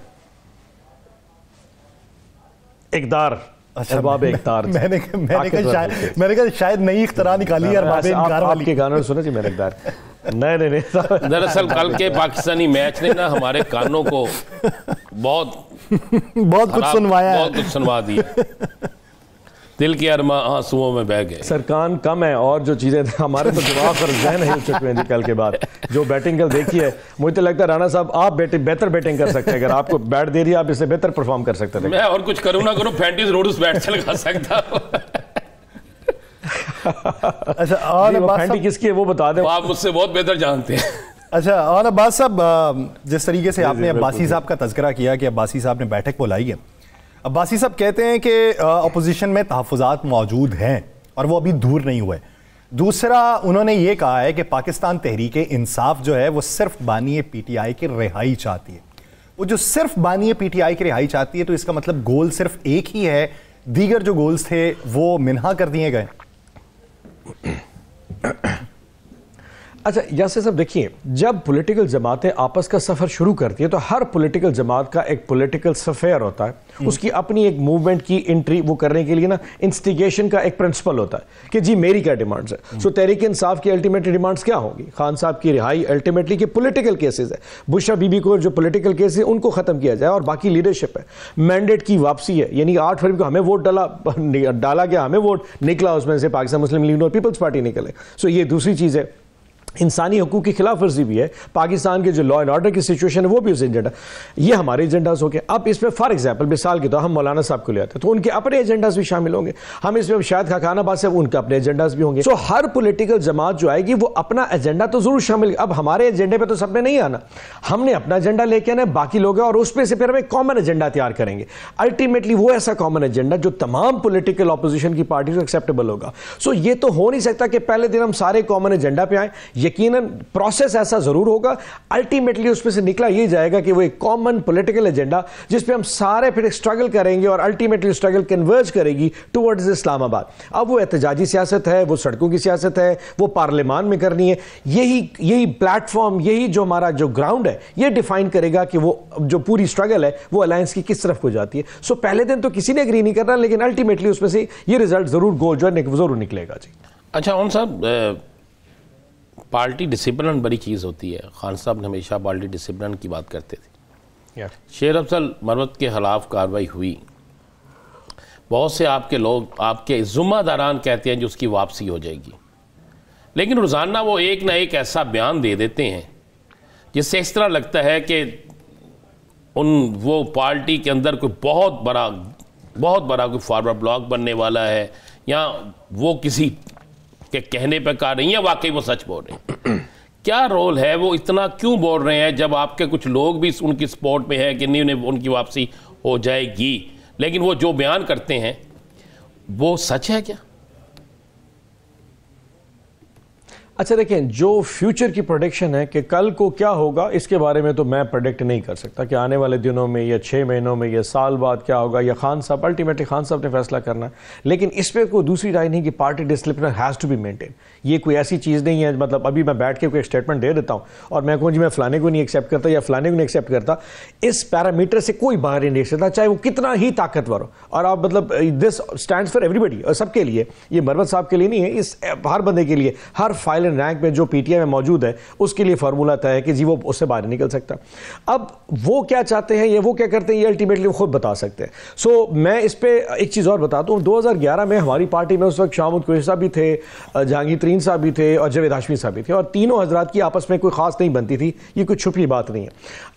इक़्तिदार, अरबाब इक़्तिदार। मैंने कहा शायद नई इख्तरा निकाली है अरबाब इनकार वाली। के गानों सुना जी मैंने इक़्तिदार। नहीं दरअसल कल के पाकिस्तानी मैच ने ना हमारे कानों को बहुत कुछ सुनवाया, बहुत कुछ सुनवा दिया, दिल के अरमा आंसुओं में बह गए। सर कान कम है और जो चीजें हमारे तो दिमाग और जहन नहीं चुके हैं कल के बाद जो बैटिंग कल देखी है। मुझे तो लगता है राणा साहब आप बेहतर बैटिंग कर सकते हैं, अगर आपको बैट दे रही है आप इससे बेहतर परफॉर्म कर सकते थे। मैं और कुछ करूँ ना करूँ, फैंटीज रोड उस बैट से लगा सकता हूँ। अच्छा, और फैंटी किसकी है वो बता दें, आप मुझसे बहुत बेहतर जानते हैं। अच्छा, और अब्बास साहब, जिस तरीके से आपने अब्बासी साहब का तज़किरा किया कि अब्बासी साहब ने बैठक बुलाई है, अब्बासी साहब कहते हैं कि अपोजिशन में तहफ़्फ़ुज़ात मौजूद हैं और वो अभी दूर नहीं हुए। दूसरा, उन्होंने ये कहा है कि पाकिस्तान तहरीक इंसाफ जो है वो सिर्फ बानी पीटीआई की रिहाई चाहती है। वो जो सिर्फ बानी पीटीआई की रिहाई चाहती है, तो इसका मतलब गोल सिर्फ एक ही है, दीगर जो गोल्स थे वो मिन्हा कर दिए गए। अच्छा यासिर साहब, देखिए, जब पॉलिटिकल जमातें आपस का सफ़र शुरू करती है तो हर पॉलिटिकल जमात का एक पॉलिटिकल सफ़ेयर होता है, उसकी अपनी एक मूवमेंट की एंट्री वो करने के लिए ना इंस्टिगेशन का एक प्रिंसिपल होता है कि जी मेरी क्या डिमांड्स है। सो तहरीक इंसाफ की अल्टीमेटली डिमांड्स क्या होगी? खान साहब की रिहाई, अल्टीमेटली के पॉलिटिकल केसेस है, बुशरा बीबी को जो पॉलिटिकल केसेस है उनको ख़त्म किया जाए, और बाकी लीडरशिप है, मैंडेट की वापसी है, यानी 8 फरवरी को हमें वोट डाला गया, हमें वोट निकला, उसमें से पाकिस्तान मुस्लिम लीग और पीपल्स पार्टी निकले। सो ये दूसरी चीज़ है। इंसानी हकूक़ की खिलाफ वर्जी भी है, पाकिस्तान के जो लॉ एंड ऑर्डर की सिचुएशन है वो भी उस एजेंडा, ये हमारे एजेंडाज हो गए। अब इसमें फॉर एग्जांपल मिसाल के तौर हम मौलाना साहब को ले आते हैं तो उनके अपने एजेंडाज भी शामिल होंगे, हम इसमें शायद खानाबाद से उनके अपने एजेंडाज भी होंगे। सो हर पॉलिटिकल जमात जो आएगी वो अपना एजेंडा तो जरूर शामिल, अब हमारे एजेंडे पर तो सबने नहीं आना, हमने अपना एजेंडा लेके आना, बाकी लोग और उसमें से फिर हम एक कॉमन एजेंडा तैयार करेंगे। अल्टीमेटली वो ऐसा कॉमन एजेंडा जो तमाम पॉलिटिकल ऑपोजिशन की पार्टी को एक्सेप्टेबल होगा। सो ये तो हो नहीं सकता कि पहले दिन हम सारे कॉमन एजेंडा पे आए, यकीनन प्रोसेस ऐसा जरूर होगा, अल्टीमेटली उसमें से निकला ये जाएगा कि वो एक कॉमन पॉलिटिकल एजेंडा जिस पे हम सारे फिर स्ट्रगल करेंगे और अल्टीमेटली स्ट्रगल कन्वर्ज करेगी टुवर्ड्स इस्लामाबाद। अब वो एहतजाजी सियासत है, वो सड़कों की सियासत है, वो पार्लियामान में करनी है, यही प्लेटफॉर्म, यही जो हमारा जो ग्राउंड है ये डिफाइन करेगा कि वो जो पूरी स्ट्रगल है वो अलायंस की किस तरफ को जाती है। सो पहले दिन तो किसी ने एग्री नहीं करना, लेकिन अल्टीमेटली उसमें से ये रिजल्ट जरूर जरूर निकलेगा। जी अच्छा उन साहब, पार्टी डिसिप्लिन बड़ी चीज़ होती है, खान साहब ने हमेशा पार्टी डिसिप्लिन की बात करते थे। शेर अफजल मरवत के खिलाफ कार्रवाई हुई, बहुत से आपके लोग, आपके ज़िम्मेदारान कहते हैं कि उसकी वापसी हो जाएगी, लेकिन रोज़ाना वो एक ना एक ऐसा बयान दे देते हैं जिससे इस तरह लगता है कि वो पार्टी के अंदर कोई बहुत बड़ा कोई फॉरवर्ड ब्लॉक बनने वाला है, या वो किसी के कहने पर कहा नहीं है, वाकई वो सच बोल रहे हैं। क्या रोल है, वो इतना क्यों बोल रहे हैं जब आपके कुछ लोग भी उनकी सपोर्ट में है कि नहीं उन्हें उनकी वापसी हो जाएगी, लेकिन वो जो बयान करते हैं वो सच है क्या? अच्छा देखें, जो फ्यूचर की प्रोडिक्शन है कि कल को क्या होगा, इसके बारे में तो मैं प्रोडिक्ट नहीं कर सकता कि आने वाले दिनों में या 6 महीनों में या साल बाद क्या होगा, या खान साहब, अल्टीमेटली खान साहब ने फैसला करना है। लेकिन इस पर कोई दूसरी राय नहीं कि party discipline has to be maintain. ये कोई ऐसी चीज़ नहीं है, मतलब अभी मैं बैठ के कोई स्टेटमेंट दे देता हूँ और मैं कहूँ जी मैं फलाने को नहीं एक्सेप्ट करता या फलाने को नहीं एक्सेप्ट करता, इस पैरामीटर से कोई बाहर नहीं सकता, चाहे वो कितना ही ताकतवर हो। और आप मतलब दिस स्टैंड्स फॉर एवरीबडी, और सबके लिए, ये मरवत साहब के लिए नहीं है, इस हर बंदे के लिए, हर फाइल एंड रैंक में जो पीटीआई में मौजूद है उसके लिए फार्मूला तय है कि जी वो उससे बाहर निकल सकता। अब वो क्या चाहते हैं या वो क्या करते हैं ये अल्टीमेटली वो खुद बता सकते हैं। सो मैं इस पे एक चीज़ और बताता हूँ, 2011 में हमारी पार्टी में उस वक्त शाहमूद कुरैशी साहब भी थे, जहांगीर तरीन साहब भी थे और जावेद हाशमी साहब भी थे, और तीनों हजरात की आपस में कोई खास नहीं बनती थी, ये कोई छुपी बात नहीं है।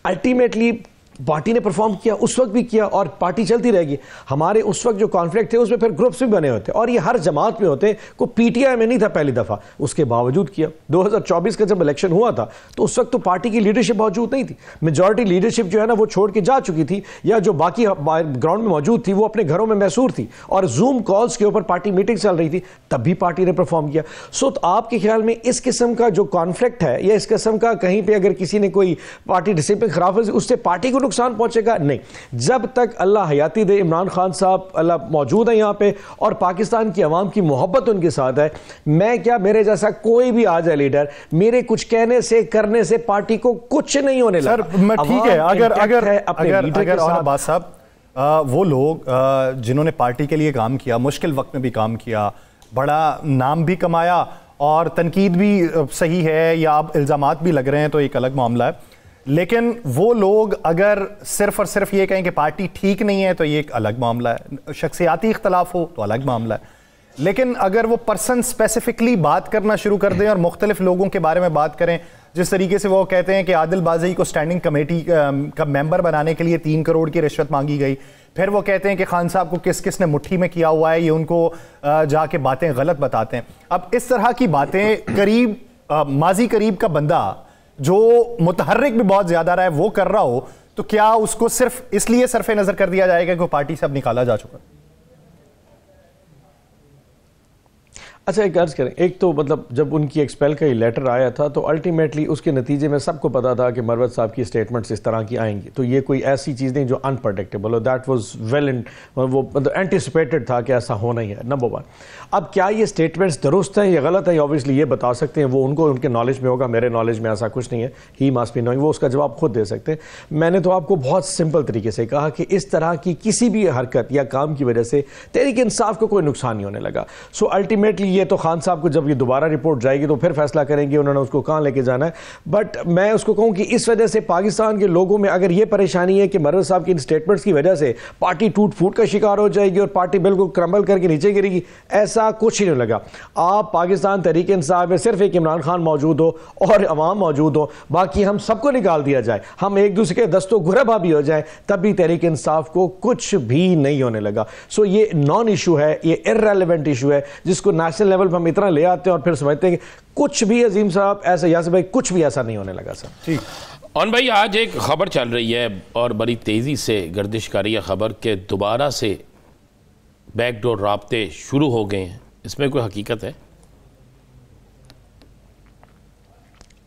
अल्टीमेटली पार्टी ने परफॉर्म किया, उस वक्त भी किया और पार्टी चलती रहेगी। हमारे उस वक्त जो कॉन्फ्लिक्ट थे उसमें फिर ग्रुप्स भी बने होते और ये हर जमात में होते, को पीटीआई में नहीं था पहली दफ़ा, उसके बावजूद किया। 2024 का जब इलेक्शन हुआ था तो उस वक्त तो पार्टी की लीडरशिप मौजूद नहीं थी, मेजॉरिटी लीडरशिप जो है ना वो छोड़ के जा चुकी थी, या जो बाकी ग्राउंड में मौजूद थी वो अपने घरों में मैसूर थी और जूम कॉल्स के ऊपर पार्टी मीटिंग चल रही थी, तब भी पार्टी ने परफॉर्म किया। सो तो आपके ख्याल में इस किस्म का जो कॉन्फ्लिक्ट है या इस किस्म का कहीं पर अगर किसी ने कोई पार्टी डिसिप्लिन खराब है उससे पार्टी को नुकसान पहुंचेगा? नहीं, जब तक अल्लाह हयाती दे, इमरान खान साहब अल्लाह मौजूद है यहाँ पे और पाकिस्तान की आवाम की मोहब्बत उनके साथ है, मैं क्या मेरे जैसा कोई भी आ जाए लीडर, मेरे कुछ कहने से करने से पार्टी को कुछ नहीं होने लगा। सर मैं ठीक है, अगर अब्बास साहब वो लोग जिन्होंने पार्टी के लिए काम किया, मुश्किल वक्त में भी काम किया, बड़ा नाम भी कमाया और तनकीद भी सही है या अब इल्जामात भी लग रहे हैं तो एक अलग मामला है, लेकिन वो लोग अगर सिर्फ और सिर्फ ये कहें कि पार्टी ठीक नहीं है तो ये एक अलग मामला है, शख्सियाती इख्तलाफ हो तो अलग मामला है। लेकिन अगर वो पर्सन स्पेसिफिकली बात करना शुरू कर दें और मुख्तलिफ लोगों के बारे में बात करें, जिस तरीके से वो कहते हैं कि आदिल बाज़ई को स्टैंडिंग कमेटी का मेंबर बनाने के लिए 3 करोड़ की रिश्वत मांगी गई, फिर वो कहते हैं कि खान साहब को किस किस ने मुट्ठी में किया हुआ है, ये उनको जाके बातें गलत बताते हैं। अब इस तरह की बातें करीब माजी करीब का बंदा जो मुतहर्रिक भी बहुत ज्यादा रहा है वो कर रहा हो, तो क्या उसको सिर्फ इसलिए सरफे नजर कर दिया जाएगा कि वो पार्टी से अब निकाला जा चुका? अच्छा एक अर्ज करें, एक तो मतलब जब उनकी एक्सपेल का ये लेटर आया था तो अल्टीमेटली उसके नतीजे में सबको पता था कि मरवत साहब की स्टेटमेंट्स इस तरह की आएंगी, तो ये कोई ऐसी चीज़ नहीं जो अनप्रडिक्टेबल हो, दैट वाज वेल इन वो मतलब एंटिसिपेटेड था कि ऐसा होना ही है, नंबर 1। अब क्या ये स्टेटमेंट्स दुरुस्त हैं या गलत है, ऑब्वियसली ये बता सकते हैं, वो उनको उनके नॉलेज में होगा, मेरे नॉलेज में ऐसा कुछ नहीं है, ही मस्ट बी नोइंग, वो उसका जवाब खुद दे सकते हैं। मैंने तो आपको बहुत सिंपल तरीके से कहा कि इस तरह की किसी भी हरकत या काम की वजह से तहरीक इंसाफ को कोई नुकसान नहीं होने लगा। सो अल्टीमेटली ये तो खान साहब को जब ये दोबारा रिपोर्ट जाएगी तो फिर फैसला करेंगे उन्होंने उसको कहाँ लेके जाना है। बट मैं उसको कहूँ कि इस वजह से पाकिस्तान के लोगों में अगर ये परेशानी है कि मरवत साहब की इन स्टेटमेंट्स की वजह से पार्टी टूट फूट का शिकार हो जाएगी और पार्टी बिल्कुल क्रम्बल करके नीचे गिरेगी, ऐसा कुछ ही नहीं लगा। आप पाकिस्तान तहरीक इंसाफ में सिर्फ एक इमरान खान मौजूद हो और अवाम मौजूद हो, बाकी हम सबको निकाल दिया जाए, हम एक दूसरे के दस्तों गुरबा भी हो जाए, तब भी तहरीक इंसाफ को कुछ भी नहीं होने लगा। सो ये नॉन इशू है, ये इररेलेवेंट इशू है जिसको नेशनल लेवल पर हम इतना ले आते हैं और फिर समझते हैं कि कुछ भी अजीम साहब ऐसा, यासिर भाई कुछ भी ऐसा नहीं होने लगा सर। ठीक और भाई आज एक खबर चल रही है और बड़ी तेज़ी से गर्दिश कर रही है खबर के दोबारा से बैकडोर राब्ते शुरू हो गए हैं, इसमें कोई हकीकत है?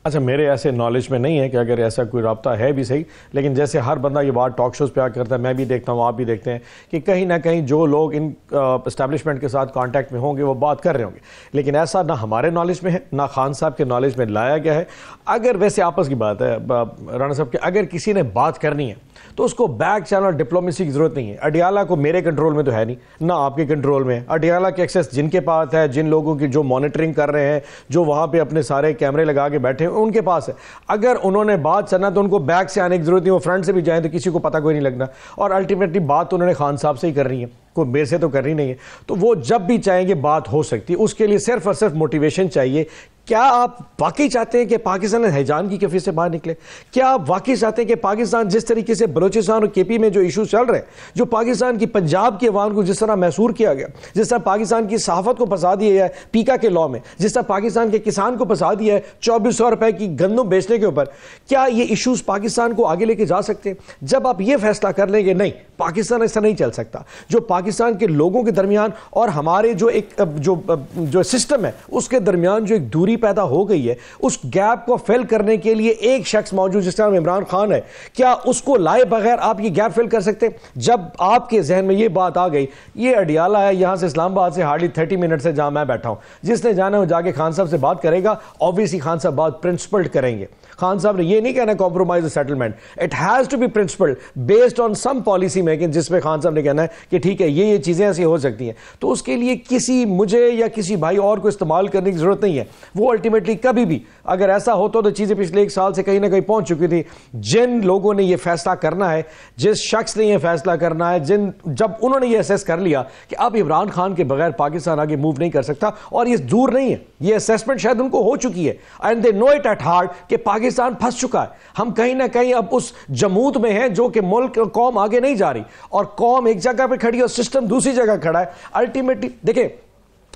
अच्छा, मेरे ऐसे नॉलेज में नहीं है कि अगर ऐसा कोई राब्ता है भी सही, लेकिन जैसे हर बंदा ये बात टॉक शोज़ पे आ करता है, मैं भी देखता हूँ, आप भी देखते हैं कि कहीं ना कहीं जो लोग इन एस्टैब्लिशमेंट के साथ कांटेक्ट में होंगे वो बात कर रहे होंगे, लेकिन ऐसा ना हमारे नॉलेज में है ना खान साहब के नॉलेज में लाया गया है। अगर वैसे आपस की बात है राणा साहब कि अगर किसी ने बात करनी है तो उसको बैक चैनल डिप्लोमेसी की जरूरत नहीं है। अडियाला को मेरे कंट्रोल में तो है नहीं, ना आपके कंट्रोल में। अडियाला के एक्सेस जिनके पास है, जिन लोगों की जो मॉनिटरिंग कर रहे हैं, जो वहाँ पे अपने सारे कैमरे लगा के बैठे हैं, उनके पास है। अगर उन्होंने बात करना तो उनको बैक से आने की जरूरत नहीं, वो फ्रंट से भी जाएं तो किसी को पता कोई नहीं लगना। और अल्टीमेटली बात तो उन्होंने खान साहब से ही करनी है, कोई मेरे से तो करनी नहीं है। तो वो जब भी चाहेंगे बात हो सकती है, उसके लिए सिर्फ और सिर्फ मोटिवेशन चाहिए। क्या आप वाकई चाहते हैं कि पाकिस्तान हैजान की कैफियत से बाहर निकले? क्या आप वाकई चाहते हैं कि पाकिस्तान जिस तरीके से बलूचिस्तान और केपी में जो इशूज चल रहे हैं, जो पाकिस्तान की पंजाब की अवाम को जिस तरह महसूर किया गया, जिस तरह पाकिस्तान की सहाफत को फंसा दिया है पीका के लॉ में, जिस तरह पाकिस्तान के किसान को फंसा दिया है 2400 रुपए की गंदम बेचने के ऊपर, क्या ये इशूज पाकिस्तान को आगे लेके जा सकते हैं? जब आप ये फैसला कर लेंगे नहीं, पाकिस्तान ऐसा नहीं चल सकता, जो पाकिस्तान के लोगों के दरमियान और हमारे जो एक जो सिस्टम है उसके दरमियान जो एक दूरी पैदा हो गई है, उस गैप को फिल करने के लिए एक शख्स मौजूद जिसका नाम इमरान खान है, क्या उसको लाए बगैर आप ये गैप फिल कर सकते हैं? जब आपके जहन में ये बात आ गई, ये अडियाला है, यहां से इस्लामाबाद से हार्डली 30 मिनट से जहां मैं बैठा हूं, जिसने जाना है वो जाके खान साहब से बात करेगा। ऑब्वियसली खान साहब बात प्रिंसिपल्ड करेंगे। खान साहब ने ये नहीं कहना compromise settlement, it has to be principled based on some policy making, जिसमें खान साहब ने कहना है कि ठीक है ये चीजें ऐसी हो सकती हैं। तो उसके लिए किसी मुझे या किसी भाई और को इस्तेमाल करने की जरूरत नहीं है। वो अल्टीमेटली कभी भी अगर ऐसा होता तो चीजें पिछले 1 साल से कहीं ना कहीं पहुंच चुकी थी। जिन लोगों ने ये फैसला करना है, जिस शख्स ने ये फैसला करना है, जब उन्होंने ये असेस कर लिया कि अब इमरान खान के बगैर पाकिस्तान आगे मूव नहीं कर सकता, और ये दूर नहीं है, ये असेसमेंट शायद उनको हो चुकी है, and they know it at heart कि पाकिस्तान फंस चुका है। हम कहीं ना कहीं अब उस जमूद में हैं जो कि मुल्क कौम आगे नहीं जा रही, और कौम एक जगह पे खड़ी है और सिस्टम दूसरी जगह खड़ा है। अल्टीमेटली देखिए,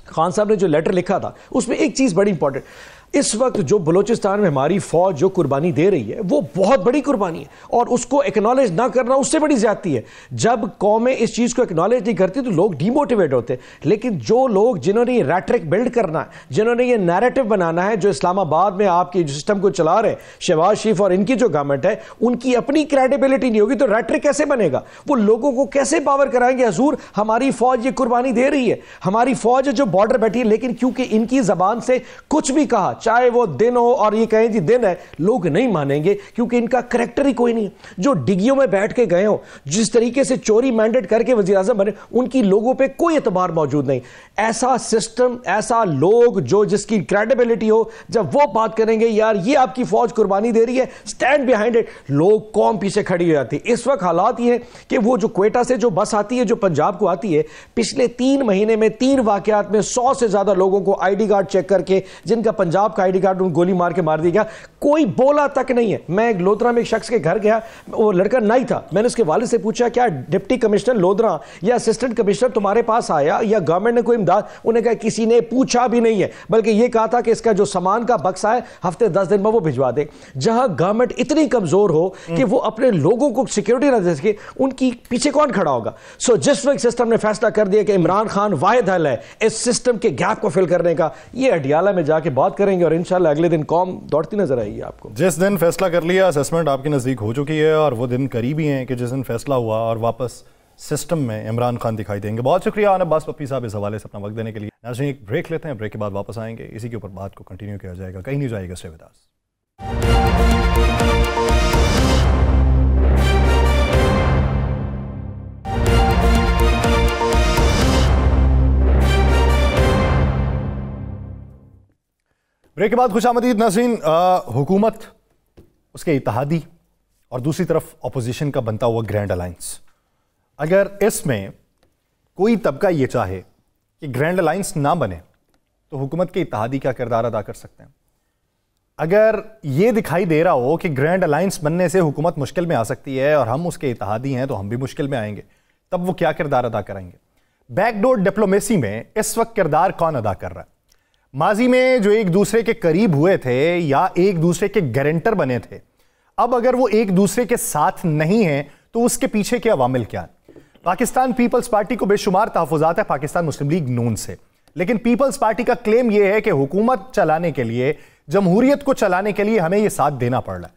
खान साहब ने जो लेटर लिखा था उसमें एक चीज बड़ी इंपॉर्टेंट, इस वक्त जो बलूचिस्तान में हमारी फौज जो कुर्बानी दे रही है वो बहुत बड़ी कुर्बानी है, और उसको एक्नॉलेज ना करना उससे बड़ी ज्यादती है। जब कौमें इस चीज को एक्नॉलेज नहीं करती तो लोग डिमोटिवेट होते हैं। लेकिन जो लोग जिन्होंने ये रैट्रिक बिल्ड करना है, जिन्होंने ये नैरेटिव बनाना है, जो इस्लामाबाद में आपके सिस्टम को चला रहे हैं, शहबाज शरीफ और इनकी जो गवर्नमेंट है, उनकी अपनी क्रेडिबिलिटी नहीं होगी तो रैट्रिक कैसे बनेगा? वो लोगों को कैसे पावर कराएंगे? हजूर हमारी फौज ये कुर्बानी दे रही है, हमारी फौज जो बॉर्डर बैठी है, लेकिन क्योंकि इनकी जबान से कुछ भी कहा, चाहे वो दिन हो और ये कहें जी दिन है, लोग नहीं मानेंगे क्योंकि इनका करैक्टर ही कोई नहीं है। जो डिग्गियों में बैठ के गए हो, जिस तरीके से चोरी मैंडेट करके वजीर आज़म बने, उनकी लोगों पे कोई एतबार मौजूद नहीं। ऐसा सिस्टम, ऐसा लोग जो जिसकी क्रेडिबिलिटी हो, जब वो बात करेंगे यार ये आपकी फौज कुर्बानी दे रही है, स्टैंड बिहाइंड इट, लोग कौम पीछे खड़ी हो जाती है। इस वक्त हालात ये है कि वो जो क्वेटा से जो बस आती है, जो पंजाब को आती है, पिछले 3 महीने में 3 वाकयात में 100 से ज्यादा लोगों को आईडी कार्ड चेक करके, जिनका पंजाब का आईडी कार्ड उन गोली मार के मार दिया गया, कोई बोला तक नहीं है। मैं एक लोधरा में एक शख्स के घर गया, वो लड़का नहीं था, मैंने उसके वालिद से पूछा क्या डिप्टी कमिश्नर लोधरा या असिस्टेंट कमिश्नर तुम्हारे पास आया या गवर्नमेंट ने कोई इमदाद? उन्होंने कहा किसी ने पूछा भी नहीं है, बल्कि यह कहा था कि इसका जो सामान का बक्सा है हफ्ते 10 दिन में वो भिजवा दे। जहां गवर्नमेंट इतनी कमजोर हो कि वो अपने लोगों को सिक्योरिटी ना दे सके, उनकी पीछे कौन खड़ा होगा? सो जिस वक्त सिस्टम ने फैसला कर दिया कि इमरान खान वाहिद हल है इस सिस्टम के गैप को फिल करने का, ये अडियाला में जाके बात करेंगे और इंशाल्लाह अगले दिन कौम दौड़ती नजर आएगी आपको। जिस दिन फैसला कर लिया, असेसमेंट आपके नज़दीक हो चुकी है और वो दिन करीब ही है कि जिस दिन फैसला हुआ और वापस सिस्टम में इमरान खान दिखाई देंगे। बहुत शुक्रिया आन अब्बास पप्पी साहब इस हवाले से अपना वक्त देने के लिए। नाज़रीन एक ब्रेक लेते हैं, ब्रेक के बाद वापस आएंगे, इसी के ऊपर बात को कंटिन्यू किया जाएगा, कहीं नहीं जाएगा। Stay with us. ब्रेक के बाद खुशामदीद नाज़रीन। हुकूमत, उसके इत्तेहादी और दूसरी तरफ अपोजिशन का बनता हुआ ग्रैंड अलायंस, अगर इसमें कोई तबका ये चाहे कि ग्रैंड अलायंस ना बने तो हुकूमत के इत्तेहादी क्या किरदार अदा कर सकते हैं? अगर ये दिखाई दे रहा हो कि ग्रैंड अलायंस बनने से हुकूमत मुश्किल में आ सकती है और हम उसके इत्तेहादी हैं तो हम भी मुश्किल में आएंगे, तब वो क्या किरदार अदा करेंगे? बैकडोर डिप्लोमेसी में इस वक्त किरदार कौन अदा कर रहा है? माजी में जो एक दूसरे के करीब हुए थे या एक दूसरे के गारंटर बने थे, अब अगर वो एक दूसरे के साथ नहीं है तो उसके पीछे के अवामिल क्या है? पाकिस्तान पीपल्स पार्टी को बेशुमार तहफ़्फ़ुज़ात है पाकिस्तान मुस्लिम लीग नून से, लेकिन पीपल्स पार्टी का क्लेम यह है कि हुकूमत चलाने के लिए, जमहूरियत को चलाने के लिए हमें यह साथ देना पड़ रहा है।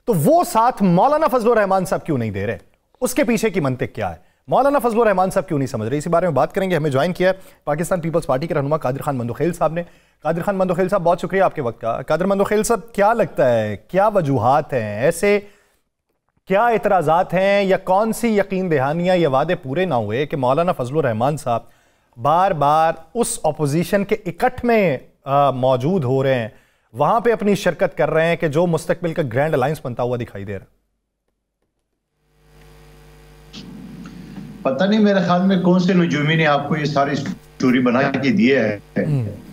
तो वो साथ मौलाना फजलुर रहमान साहब क्यों नहीं दे रहे? उसके पीछे की मंतिक क्या है? मौलाना फजलुर रहमान साहब क्यों नहीं समझ रहे? इसी बारे में बात करेंगे। हमें ज्वाइन किया पाकिस्तान पीपल्स पार्टी के रहनुमा कादिर खान मंदोखेल साहब ने। कादिर खान मंदोखेल साहब, बहुत शुक्रिया आपके वक्त का। कादिर मंदोखेल साहब, क्या लगता है, क्या वजूहात हैं, ऐसे क्या एतराज़ात हैं या कौन सी यकीन दहानियाँ या वादे पूरे ना हुए कि मौलाना फजलुर रहमान साहब बार बार उस अपोजिशन के इकट्ठ में मौजूद हो रहे हैं, वहां पे अपनी शिरकत कर रहे हैं कि जो मुस्तकबिल का ग्रैंड अलायंस बनता हुआ दिखाई दे रहा है? पता नहीं, मेरे ख्याल में कौन से नजूमी ने आपको ये सारी स्टोरी बना के दी है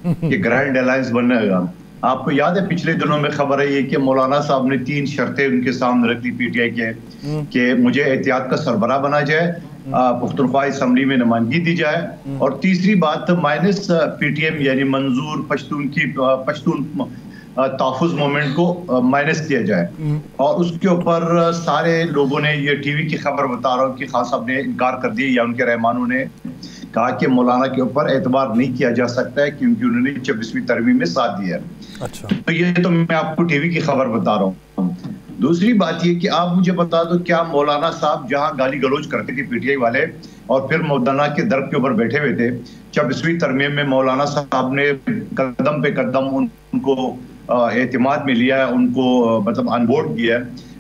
कि ग्रैंड अलायंस बनेगा। आपको याद है पिछले दिनों में खबर है ये कि मौलाना साहब ने 3 शर्तें उनके सामने रख ली पीटीआई के कि मुझे एहतियात का सरबराह बना जाए, पुख्तनख्वा असम्बली में नुमाइंदगी दी जाए, और तीसरी बात माइनस पीटीएम यानी मंजूर पश्तून की पश्तून तहफ़्फ़ुज़ मूवमेंट को माइनस किया जाए। और उसके ऊपर सारे लोगों ने, ये टीवी की खबर बता रहा हूँ कि खान साहब ने इनकार कर दिया या उनके रहमानों ने कहा कि मौलाना के ऊपर एतबार नहीं किया जा सकता है क्योंकि उन्होंने 26वीं तरमीम में साथ दिया। अच्छा, तो ये तो मैं आपको टीवी की खबर बता रहा हूँ। दूसरी बात ये कि आप मुझे बता दो, क्या मौलाना साहब जहां गाली गलौज करते थे पीटीआई वाले और फिर मौलाना के दर के ऊपर बैठे हुए थे, 26वीं तरमीम में मौलाना साहब ने कदम पे कदम उनको एतमाद में लिया, उनको मतलब अनबोर्ड किया,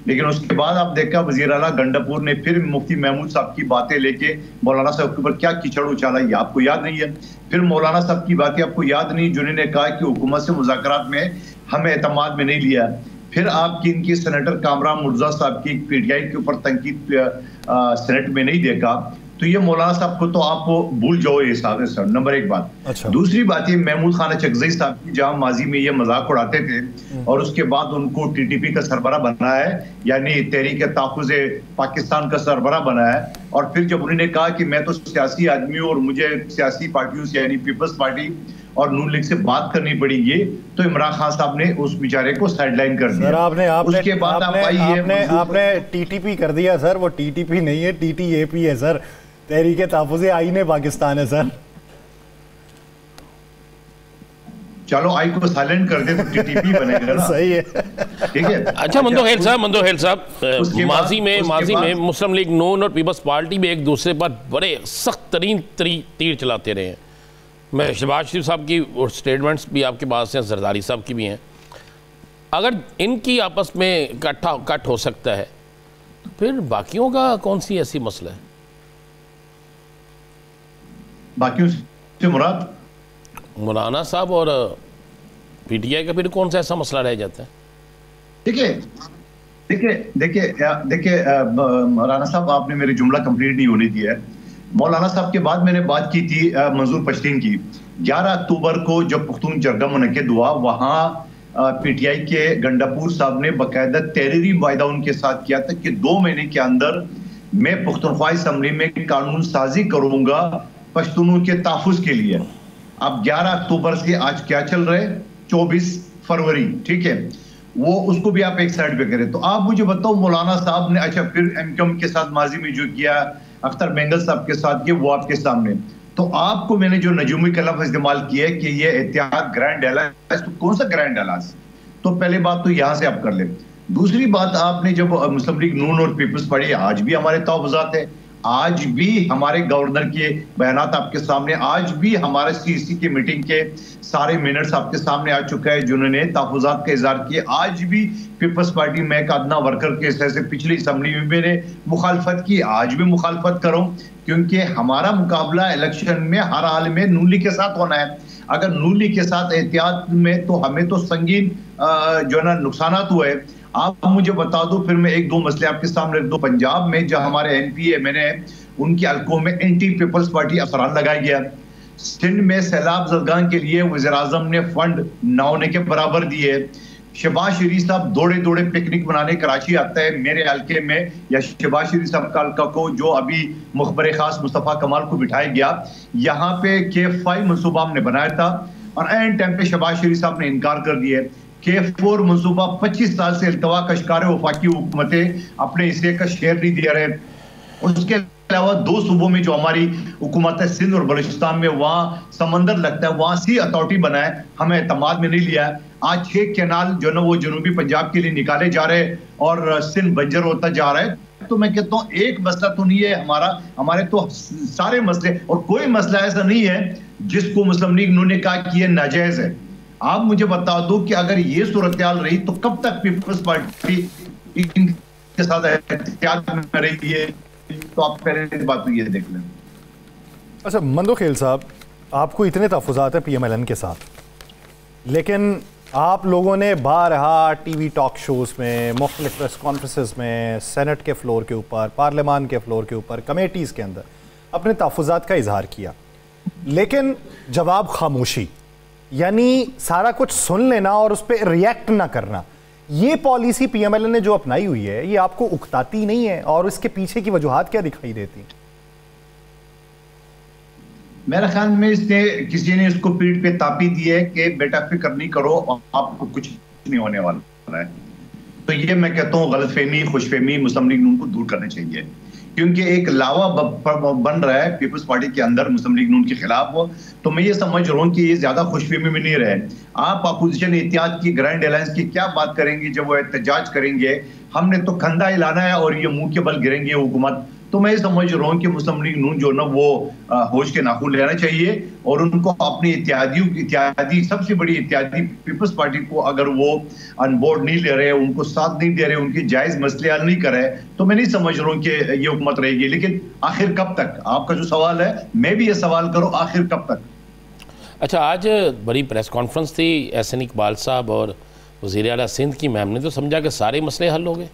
लेकिन उसके बाद आप देखा वजीर आला गंडापुर ने फिर मुफ्ती महमूद साहब की बातें लेके मौलाना साहब के ऊपर क्या कीचड़ उछाला, ये आपको याद नहीं है। फिर मौलाना साहब की बातें आपको याद नहीं जिन्होंने कहा कि हुकूमत से मुज़ाकरात में हमें एतमाद में नहीं लिया। फिर आपकी इनकी सेनेटर कामरान मुर्जा साहब की पीटीआई के ऊपर तनकीद सेनेट में नहीं देखा। तो ये मौलाना साहब को तो आप भूल जाओ ये सर, नंबर 1 बात। अच्छा। दूसरी बात ये महमूद खान चकजई साहब की जहां माजी में ये मजाक उड़ाते थे और उसके बाद उनको टीटीपी का सरबरा बनाया है, यानी तहरीक तहफ़्फ़ुज़ पाकिस्तान का सरबरा बनाया है, और फिर जब उन्होंने कहा कि मैं तो सियासी आदमी हूँ और मुझे सियासी पार्टियों से यानी पीपल्स पार्टी और नून लीग से बात करनी पड़ेगी, तो इमरान खान साहब ने उस बेचारे को साइडलाइन कर दिया। उसके बाद आपने टीटीपी कर दिया सर। वो टीटीपी नहीं है, टीटीएपी है सर, तहरीक तहफ़्फ़ुज़ आईने पाकिस्तान है सर। चलो आई को साइलेंट कर दे तो टीटीपी बनेगा ना। सही है, ठीक है। अच्छा मंदोखेल साहब, माजी में मुस्लिम लीग नून और पीपल्स पार्टी भी एक दूसरे पर बड़े सख्त तरीन तीर चलाते रहे हैं। मैं शहबाज शरीफ साहब की स्टेटमेंट्स भी आपके पास हैं, जरदारी साहब की भी हैं। अगर इनकी आपस में कट हो सकता है तो फिर बाकियों का कौन सी ऐसी मसला है? बाकियों से मुराद मौलाना साहब और पीटीआई का फिर कौन सा ऐसा मसला रह जाता है? देखिए मौलाना साहब, आपने मेरी जुमला कंप्लीट नहीं होने दिया है। मौलाना साहब के बाद मैंने बात की थी मंजूर पश्तीन की। 11 अक्टूबर को जब पुख्तून जरगा मुनक़िद हुआ, वहां पीटीआई के गंडापुर साहब ने बाकायदा तहरीरी वायदा उनके साथ किया था कि 2 महीने के अंदर मैं पुख्तनख्वा असम्बली में कानून साजी करूंगा पश्तूनों के तहफ़्फ़ुज़ के लिए। अब 11 अक्टूबर से आज क्या चल रहा है, 24 फरवरी, ठीक है, वो उसको भी आप एक साइड पे करें। तो आप मुझे बताओ, मौलाना साहब ने अच्छा फिर एमक्यूएम के साथ माजी में जो किया, अख्तर बेंगल साहब के साथ किया, वो आपके सामने। तो आपको मैंने जो नजूमी का लफ्ज़ इस्तेमाल किया कि ये एहतियात ग्रैंड अलायंस, तो कौन सा ग्रैंड अलायंस? तो पहले बात तो यहां से आप कर ले। दूसरी बात, आपने जब मुस्लिम लीग नून और पीपल्स पार्टी, आज भी हमारे तहफ़्फ़ुज़ात है, आज भी हमारे गवर्नर के बयानात आपके सामने, आज भी हमारे सीसी की मीटिंग के सारे मिनट्स आपके सामने आ चुका है जिन्होंने तहफ़्फ़ुज़ात का इज़हार किया। आज भी पीपल्स पार्टी में एक अदना वर्कर के हिस्से से पिछली असम्बली में मैंने मुखालफत की, आज भी मुखालफत करूं, क्योंकि हमारा मुकाबला इलेक्शन में हर हाल में नून लीग के साथ होना है। अगर नून लीग के साथ एहतियात में, तो हमें तो संगीन जो है ना नुकसानात हुए। आप मुझे बता दो, फिर मैं एक दो मसले आपके सामने रख दूं। पंजाब में जो हमारे एमपी है, मैंने उनकी हलकों में एंटी पीपल्स पार्टी अफसरान लगाया गया। सिंध में सैलाब ज़दगान के लिए वज़ीर आज़म ने फंड ना होने के बराबर दिए। शहबाज शरीफ साहब दौड़े दौड़े पिकनिक मनाने कराची आता है मेरे हल्के में, या शहबाज शरीफ साहब का हल्का को जो अभी मुखबर खास मुस्तफ़ा कमाल को बिठाया गया, यहाँ पे K5 मनसूबा हमने बनाया था और एन टाइम पे शहबाज शरीफ साहब ने इनकार कर दिया। K4 मनसूबा 25 साल से अल्तवा का शिकार वफाकी हुकूमतें अपने हिस्से का शेयर नहीं दे रहे। उसके अलावा दो सूबों में जो हमारी हुकूमत है, सिंध और बलूचिस्तान में, वहाँ समंदर लगता है, वहाँ सी अथॉरिटी बना है, हमें एतमाद में नहीं लिया है। आज 6 कैनाल जो ना वो जनूबी पंजाब के लिए निकाले जा रहे हैं और सिंध बंजर होता जा रहा है। तो मैं कहता हूँ एक मसला तो नहीं है हमारे तो सारे मसले, और कोई मसला ऐसा नहीं है जिसको मुस्लिम लीग ने कहा कि ये नाजायज है। आप मुझे बता दो कि अगर ये सूरत हाल रही तो कब तक पीपल्स पार्टी के साथ एहतियात में रही है? तो आप पहले बात तो ये देख लें। अच्छा मंदोखेल साहब, आपको इतने तहफ़्फ़ुज़ात हैं PMLN के साथ, लेकिन आप लोगों ने बारहा टीवी टॉक शोज़ में, मुख्तलिफ प्रेस कॉन्फ्रेंसेस में, सेनेट के फ्लोर के ऊपर, पार्लियामान के फ्लोर के ऊपर, कमेटीज़ के अंदर अपने तहफ़्फ़ुज़ात का इजहार किया, लेकिन जवाब खामोशी, यानी सारा कुछ सुन लेना और उस पर रिएक्ट ना करना। ये पॉलिसी PMLN ने जो अपनाई हुई है, ये आपको उकताती नहीं है? और इसके पीछे की वजूहात क्या दिखाई देती हैं? मेरे ख्याल में किसी ने इसको पीठ पे तापी दी है कि बेटा फिक्र नहीं करो, आपको कुछ नहीं होने वाला है। तो ये मैं कहता हूँ गलतफहमी, खुशफहमी मुस्लिम लीग नून को दूर करनी चाहिए, क्योंकि एक लावा बन रहा है पीपल्स पार्टी के अंदर मुस्लिम लीग नून के खिलाफ। तो मैं ये समझ रहा हूँ कि ये ज्यादा खुशफहमी में नहीं रहे। आप अपोजिशन एहतियात की, ग्रैंड अलायंस की क्या बात करेंगे जब वो एहतजाज करेंगे? हमने तो खंदा हिलाना है और ये मुंह के बल गिरेंगे हुकूमत। तो मैं समझ रहा हूँ कि मुस्लिम लीग नून जो ना वो होश के नाखून लेना चाहिए और उनको अपनी इत्यादी सबसे बड़ी इत्यादी पीपल्स पार्टी को अगर वो अनबोर्ड नहीं ले रहे, उनको साथ नहीं दे रहे, उनकी जायज मसले हल नहीं करे, तो मैं नहीं समझ रहा हूँ कि ये हुकूमत रहेगी। लेकिन आखिर कब तक? आपका जो सवाल है, मैं भी ये सवाल करूँ, आखिर कब तक? अच्छा, आज बड़ी प्रेस कॉन्फ्रेंस थी, एहसन इकबाल साहब और वज़ीर आला सिंध की मैम ने तो समझा कि सारे मसले हल हो गए।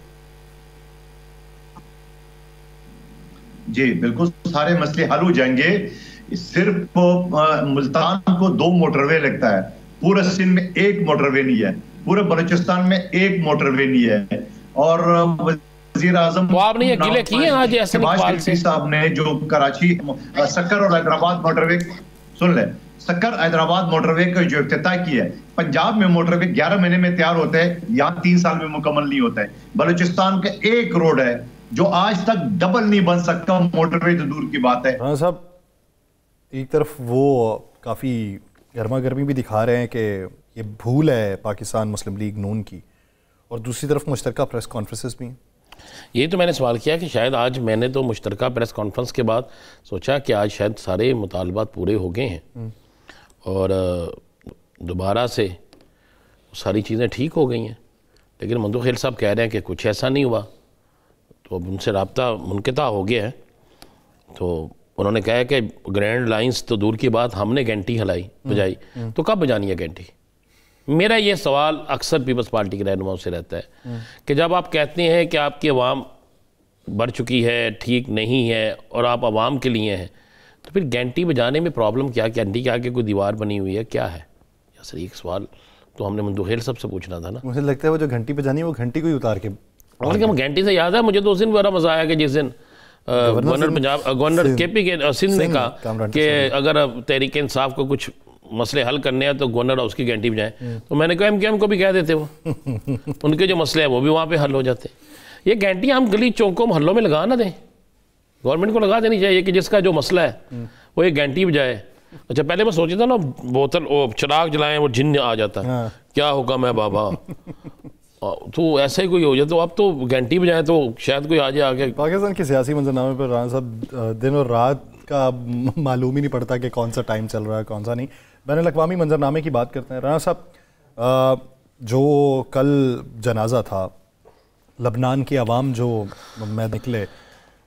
जी बिल्कुल, सारे मसले हल हो जाएंगे। सिर्फ मुल्तान को 2 मोटरवे लगता है, पूरे सिंध में 1 मोटरवे नहीं है, पूरे बलूचिस्तान में 1 मोटरवे नहीं है। और वज़ीर आज़म तो आपने ये गिले किए आज एहसन इकबाल साहब ने जो कराची सक्कर और हैदराबाद मोटरवे, सुन ले, सक्कर हैदराबाद मोटरवे का जो इफ्तिताह किया है। पंजाब में मोटरवे 11 महीने में तैयार होता है, यहाँ 3 साल में मुकम्मल नहीं होता है। बलूचिस्तान का 1 रोड है जो आज तक डबल नहीं बन सकता, मोटरवे तो दूर की बात है। हाँ साहब, एक तरफ वो काफ़ी गर्मा गर्मी भी दिखा रहे हैं कि ये भूल है पाकिस्तान मुस्लिम लीग नून की, और दूसरी तरफ मुश्तरका प्रेस कॉन्फ्रेंसेस भी हैं। यही तो मैंने सवाल किया कि शायद आज मैंने तो मुश्तरका प्रेस कॉन्फ्रेंस के बाद सोचा कि आज शायद सारे मुतालबात पूरे हो गए हैं और दोबारा से सारी चीज़ें ठीक हो गई हैं, लेकिन मंदोखेल साहब कह रहे हैं कि कुछ ऐसा नहीं हुआ। तो अब उनसे रब्ता मुनक़ता हो गया है। तो उन्होंने कहा है कि ग्रैंड लाइंस तो दूर की बात, हमने घंटी हिलाई बजाई, तो कब बजानी है घंटी? मेरा ये सवाल अक्सर पीपल्स पार्टी के रहनुमाओं से रहता है कि जब आप कहते हैं कि आपकी आवाम बढ़ चुकी है, ठीक नहीं है और आप आवाम के लिए हैं, तो फिर घंटी बजाने में प्रॉब्लम क्या? घंटी के आगे कोई दीवार बनी हुई है, क्या है? या सर एक सवाल तो हमने मंदोखेल साहब से पूछना था ना। मुझे लगता है वो जो घंटी बजानी है वो घंटी को ही उतार के, घंटी से याद है मुझे तो उस दिन बड़ा मजा आया कि जिस दिन गवर्नर KP के सिंध ने कहा कि अगर तहरीक इंसाफ को कुछ मसले हल करने हैं तो गवर्नर हाउस की घंटी बजाएं, तो मैंने कहा MKM को भी कह देते वो उनके जो मसले हैं वो भी वहाँ पे हल हो जाते। ये घंटी हम गली चौकों मोहल्लों में लगा ना दें, गवर्नमेंट को लगा देनी चाहिए कि जिसका जो मसला है वो एक घंटी बजाए। अच्छा, पहले मैं सोचा था ना बोतल चिराग जलाएं वो जिन्न आ जाता है, क्या हुक्म है बाबा, तो ऐसा ही कोई हो जाए। तो अब तो घंटी बजाएं तो शायद कोई आ जाए आगे। पाकिस्तान के सियासी मंजरनामे पर राना साहब दिन और रात का मालूम ही नहीं पड़ता कि कौन सा टाइम चल रहा है कौन सा नहीं। बैनुल अक़वामी मंजरनामे की बात करते हैं। राना साहब, जो कल जनाजा था, लबनान की आवाम जो में निकले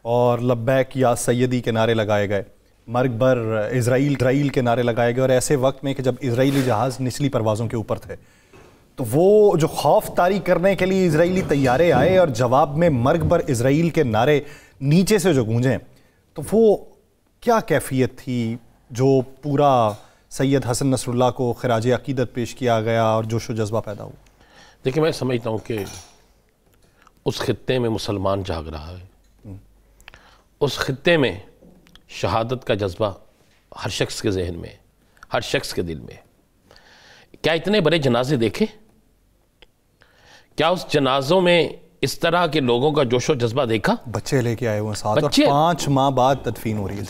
और लब्बैक या सैयदी के नारे लगाए गए, मर्ग बर इजराइल के नारे लगाए गए, और ऐसे वक्त में कि जब इजरायली जहाज़ निचली परवाज़ों के ऊपर थे, तो वो जो खौफ तारी करने के लिए इजरायली तैयारे आए और जवाब में मर्ग बर इजराइल के नारे नीचे से जो गूंजे, तो वो क्या कैफियत थी जो पूरा सैयद हसन नसरुल्लाह को खराज अकीदत पेश किया गया और जोशो जज्बा पैदा हुआ? देखिए, मैं समझता हूँ कि उस खित्ते में मुसलमान जाग रहा है, उस खित्ते में शहादत का जज्बा हर शख्स के जहन में, हर शख्स के दिल में। क्या इतने बड़े जनाजे देखे? क्या उस जनाजों में इस तरह के लोगों का जोशो जज्बा देखा? बच्चे लेके आए हुए हैं साथ, बच्चे, और 5 माह बाद तदफीन हो रही है।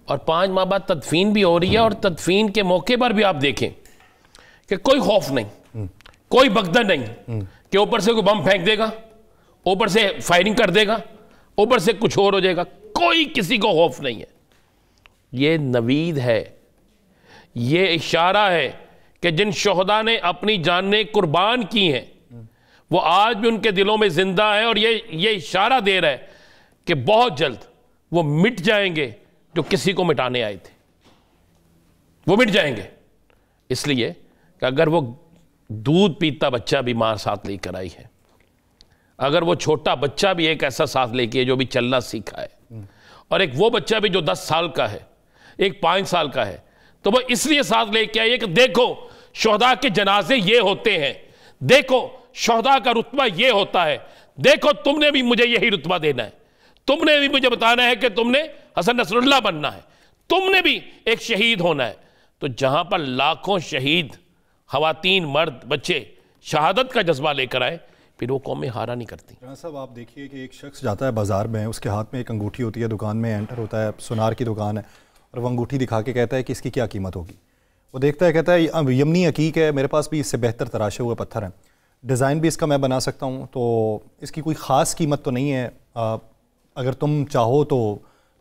और 5 माह बाद तदफीन भी हो रही है, और तदफीन के मौके पर भी आप देखें कि कोई खौफ नहीं, कोई बगदड़ नहीं कि ऊपर से कोई बम फेंक देगा, ऊपर से फायरिंग कर देगा, ऊपर से कुछ और हो जाएगा। कोई किसी को खौफ नहीं है। ये नवीद है, ये इशारा है कि जिन शोहदा ने अपनी जानें कुर्बान की हैं वो आज भी उनके दिलों में जिंदा है, और ये इशारा दे रहा है कि बहुत जल्द वो मिट जाएंगे जो किसी को मिटाने आए थे, वो मिट जाएंगे। इसलिए कि अगर वो दूध पीता बच्चा भी मां साथ लेकर आई है, अगर वो छोटा बच्चा भी एक ऐसा साथ लेके जो भी चलना सीखा है, और एक वो बच्चा भी जो 10 साल का है, एक 5 साल का है, तो वो इसलिए साथ लेके आई है कि देखो शोहदा के जनाजे ये होते हैं, देखो शोहदा का रुतबा ये होता है, देखो तुमने भी मुझे यही रुतबा देना है, तुमने भी मुझे बताना है कि तुमने हसन नसरुल्लाह बनना है, तुमने भी एक शहीद होना है। तो जहां पर लाखों शहीद खवातीन, मर्द, बच्चे शहादत का जज्बा लेकर आए, फिर वो कौमें हारा नहीं करती। राना साहब, आप देखिए कि एक शख्स जाता है बाजार में, उसके हाथ में एक अंगूठी होती है, दुकान में एंटर होता है, सुनार की दुकान है, और वो अंगूठी दिखा के कहता है कि इसकी क्या कीमत होगी। वो देखता है, कहता है यमनी हकीक है, मेरे पास भी इससे बेहतर तराशे हुए पत्थर हैं, डिज़ाइन भी इसका मैं बना सकता हूँ, तो इसकी कोई ख़ास कीमत तो नहीं है, अगर तुम चाहो तो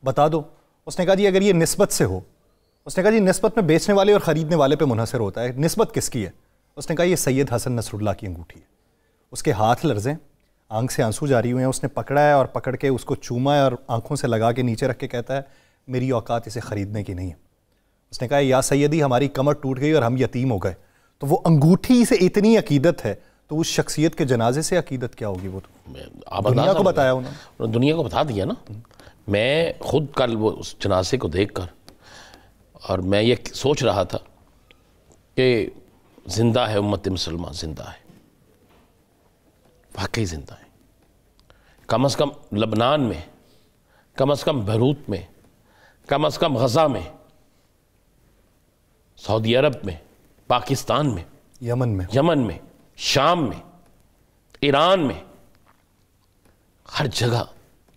बता दो। उसने कहा जी अगर ये निस्बत से हो, उसने कहा जी निस्बत में बेचने वाले और ख़रीदने वाले पे मुनहसर होता है, निस्बत किसकी है? उसने कहा ये सैयद हसन नसरुल्लाह की अंगूठी है। उसके हाथ लर्जें, आंख से आंसू जारी हुए हैं, उसने पकड़ा है और पकड़ के उसको चूमा है और आंखों से लगा के नीचे रख के कहता है मेरी औकात इसे ख़रीदने की नहीं है। उसने कहा या सैयदी हमारी कमर टूट गई और हम यतीम हो गए। तो वो अंगूठी से इतनी अकीदत है, तो उस शख्सियत के जनाजे से अकीदत क्या होगी? वो तो दुनिया को बताया उन्होंने, दुनिया को बता दिया ना। मैं खुद कल वो उस जनाजे को देखकर और मैं ये सोच रहा था कि जिंदा है उम्मत मुसलमान, जिंदा है, वाकई जिंदा है। कम से कम लबनान में, कम से कम बैरूत में, कम से कम गजा में, सऊदी अरब में, पाकिस्तान में, यमन में, शाम में, ईरान में, हर जगह।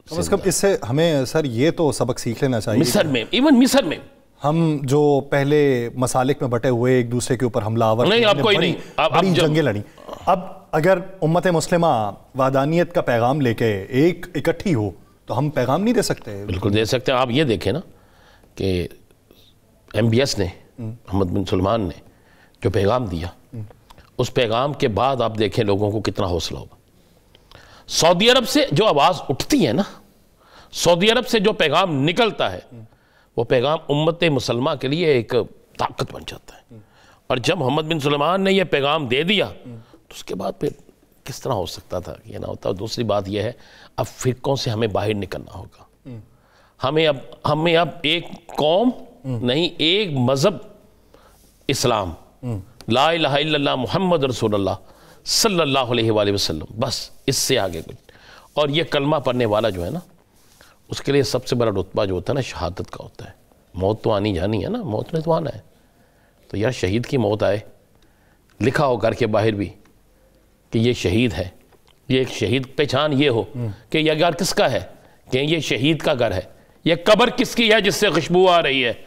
कम से कम इससे हमें सर ये तो सबक सीख लेना चाहिए। मिस्र में, इवन मिस्र में हम जो पहले मसालिक में बटे हुए एक दूसरे के ऊपर हमलावर नहीं, अब कोई नहीं, बड़ी जंगें लड़ी। अब अगर उम्मत मुस्लिमा वादानियत का पैगाम लेके एक इकट्ठी हो तो हम पैगाम नहीं दे सकते? बिल्कुल दे सकते हैं। आप ये देखें ना कि MBS ने, मोहम्मद बिन सलमान ने जो पैगाम दिया, उस पैगाम के बाद आप देखें लोगों को कितना हौसला होगा। सऊदी अरब से जो आवाज़ उठती है ना, सऊदी अरब से जो पैगाम निकलता है, वो पैगाम उम्मत मुसलमान के लिए एक ताकत बन जाता है। और जब मोहम्मद बिन सलमान ने यह पैगाम दे दिया तो उसके बाद फिर किस तरह हो सकता था कि ये ना होता। दूसरी बात यह है, अब फिरकों से हमें बाहर निकलना होगा। हमें अब एक कौम नहीं, एक मज़हब इस्लाम, ला इलाहा इल्लल्लाह मुहम्मद रसूलुल्लाह सल्लल्लाहु अलैहि वसल्लम, बस इससे आगे कुछ। और ये कलमा पढ़ने वाला जो है ना, उसके लिए सबसे बड़ा रुतबा जो होता है ना, शहादत का होता है। मौत तो आनी जानी है ना, मौत ने तो आना है। तो यार शहीद की मौत आए, लिखा हो घर के बाहर भी कि ये शहीद है, ये एक शहीद पहचान ये हो कि यह घर किसका है, कि ये शहीद का घर है, ये कब्र किसकी है जिससे खुशबू आ रही है,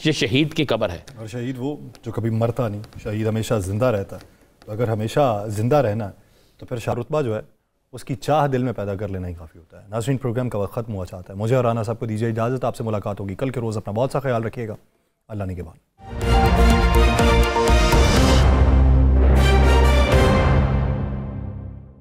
ये शहीद की कब्र है। और शहीद वो जो कभी मरता नहीं, शहीद हमेशा जिंदा रहता है। तो अगर हमेशा जिंदा रहना है तो फिर शाहरुतबा जो है उसकी चाह दिल में पैदा कर लेना ही काफ़ी होता है। नाज़रीन, प्रोग्राम का वक्त खत्म हुआ चाहता है। मुझे और राना साहब को दीजिए इजाज़त। आपसे मुलाकात होगी कल के रोज़। अपना बहुत सा ख्याल रखिएगा। अल्लाह ने के बाद।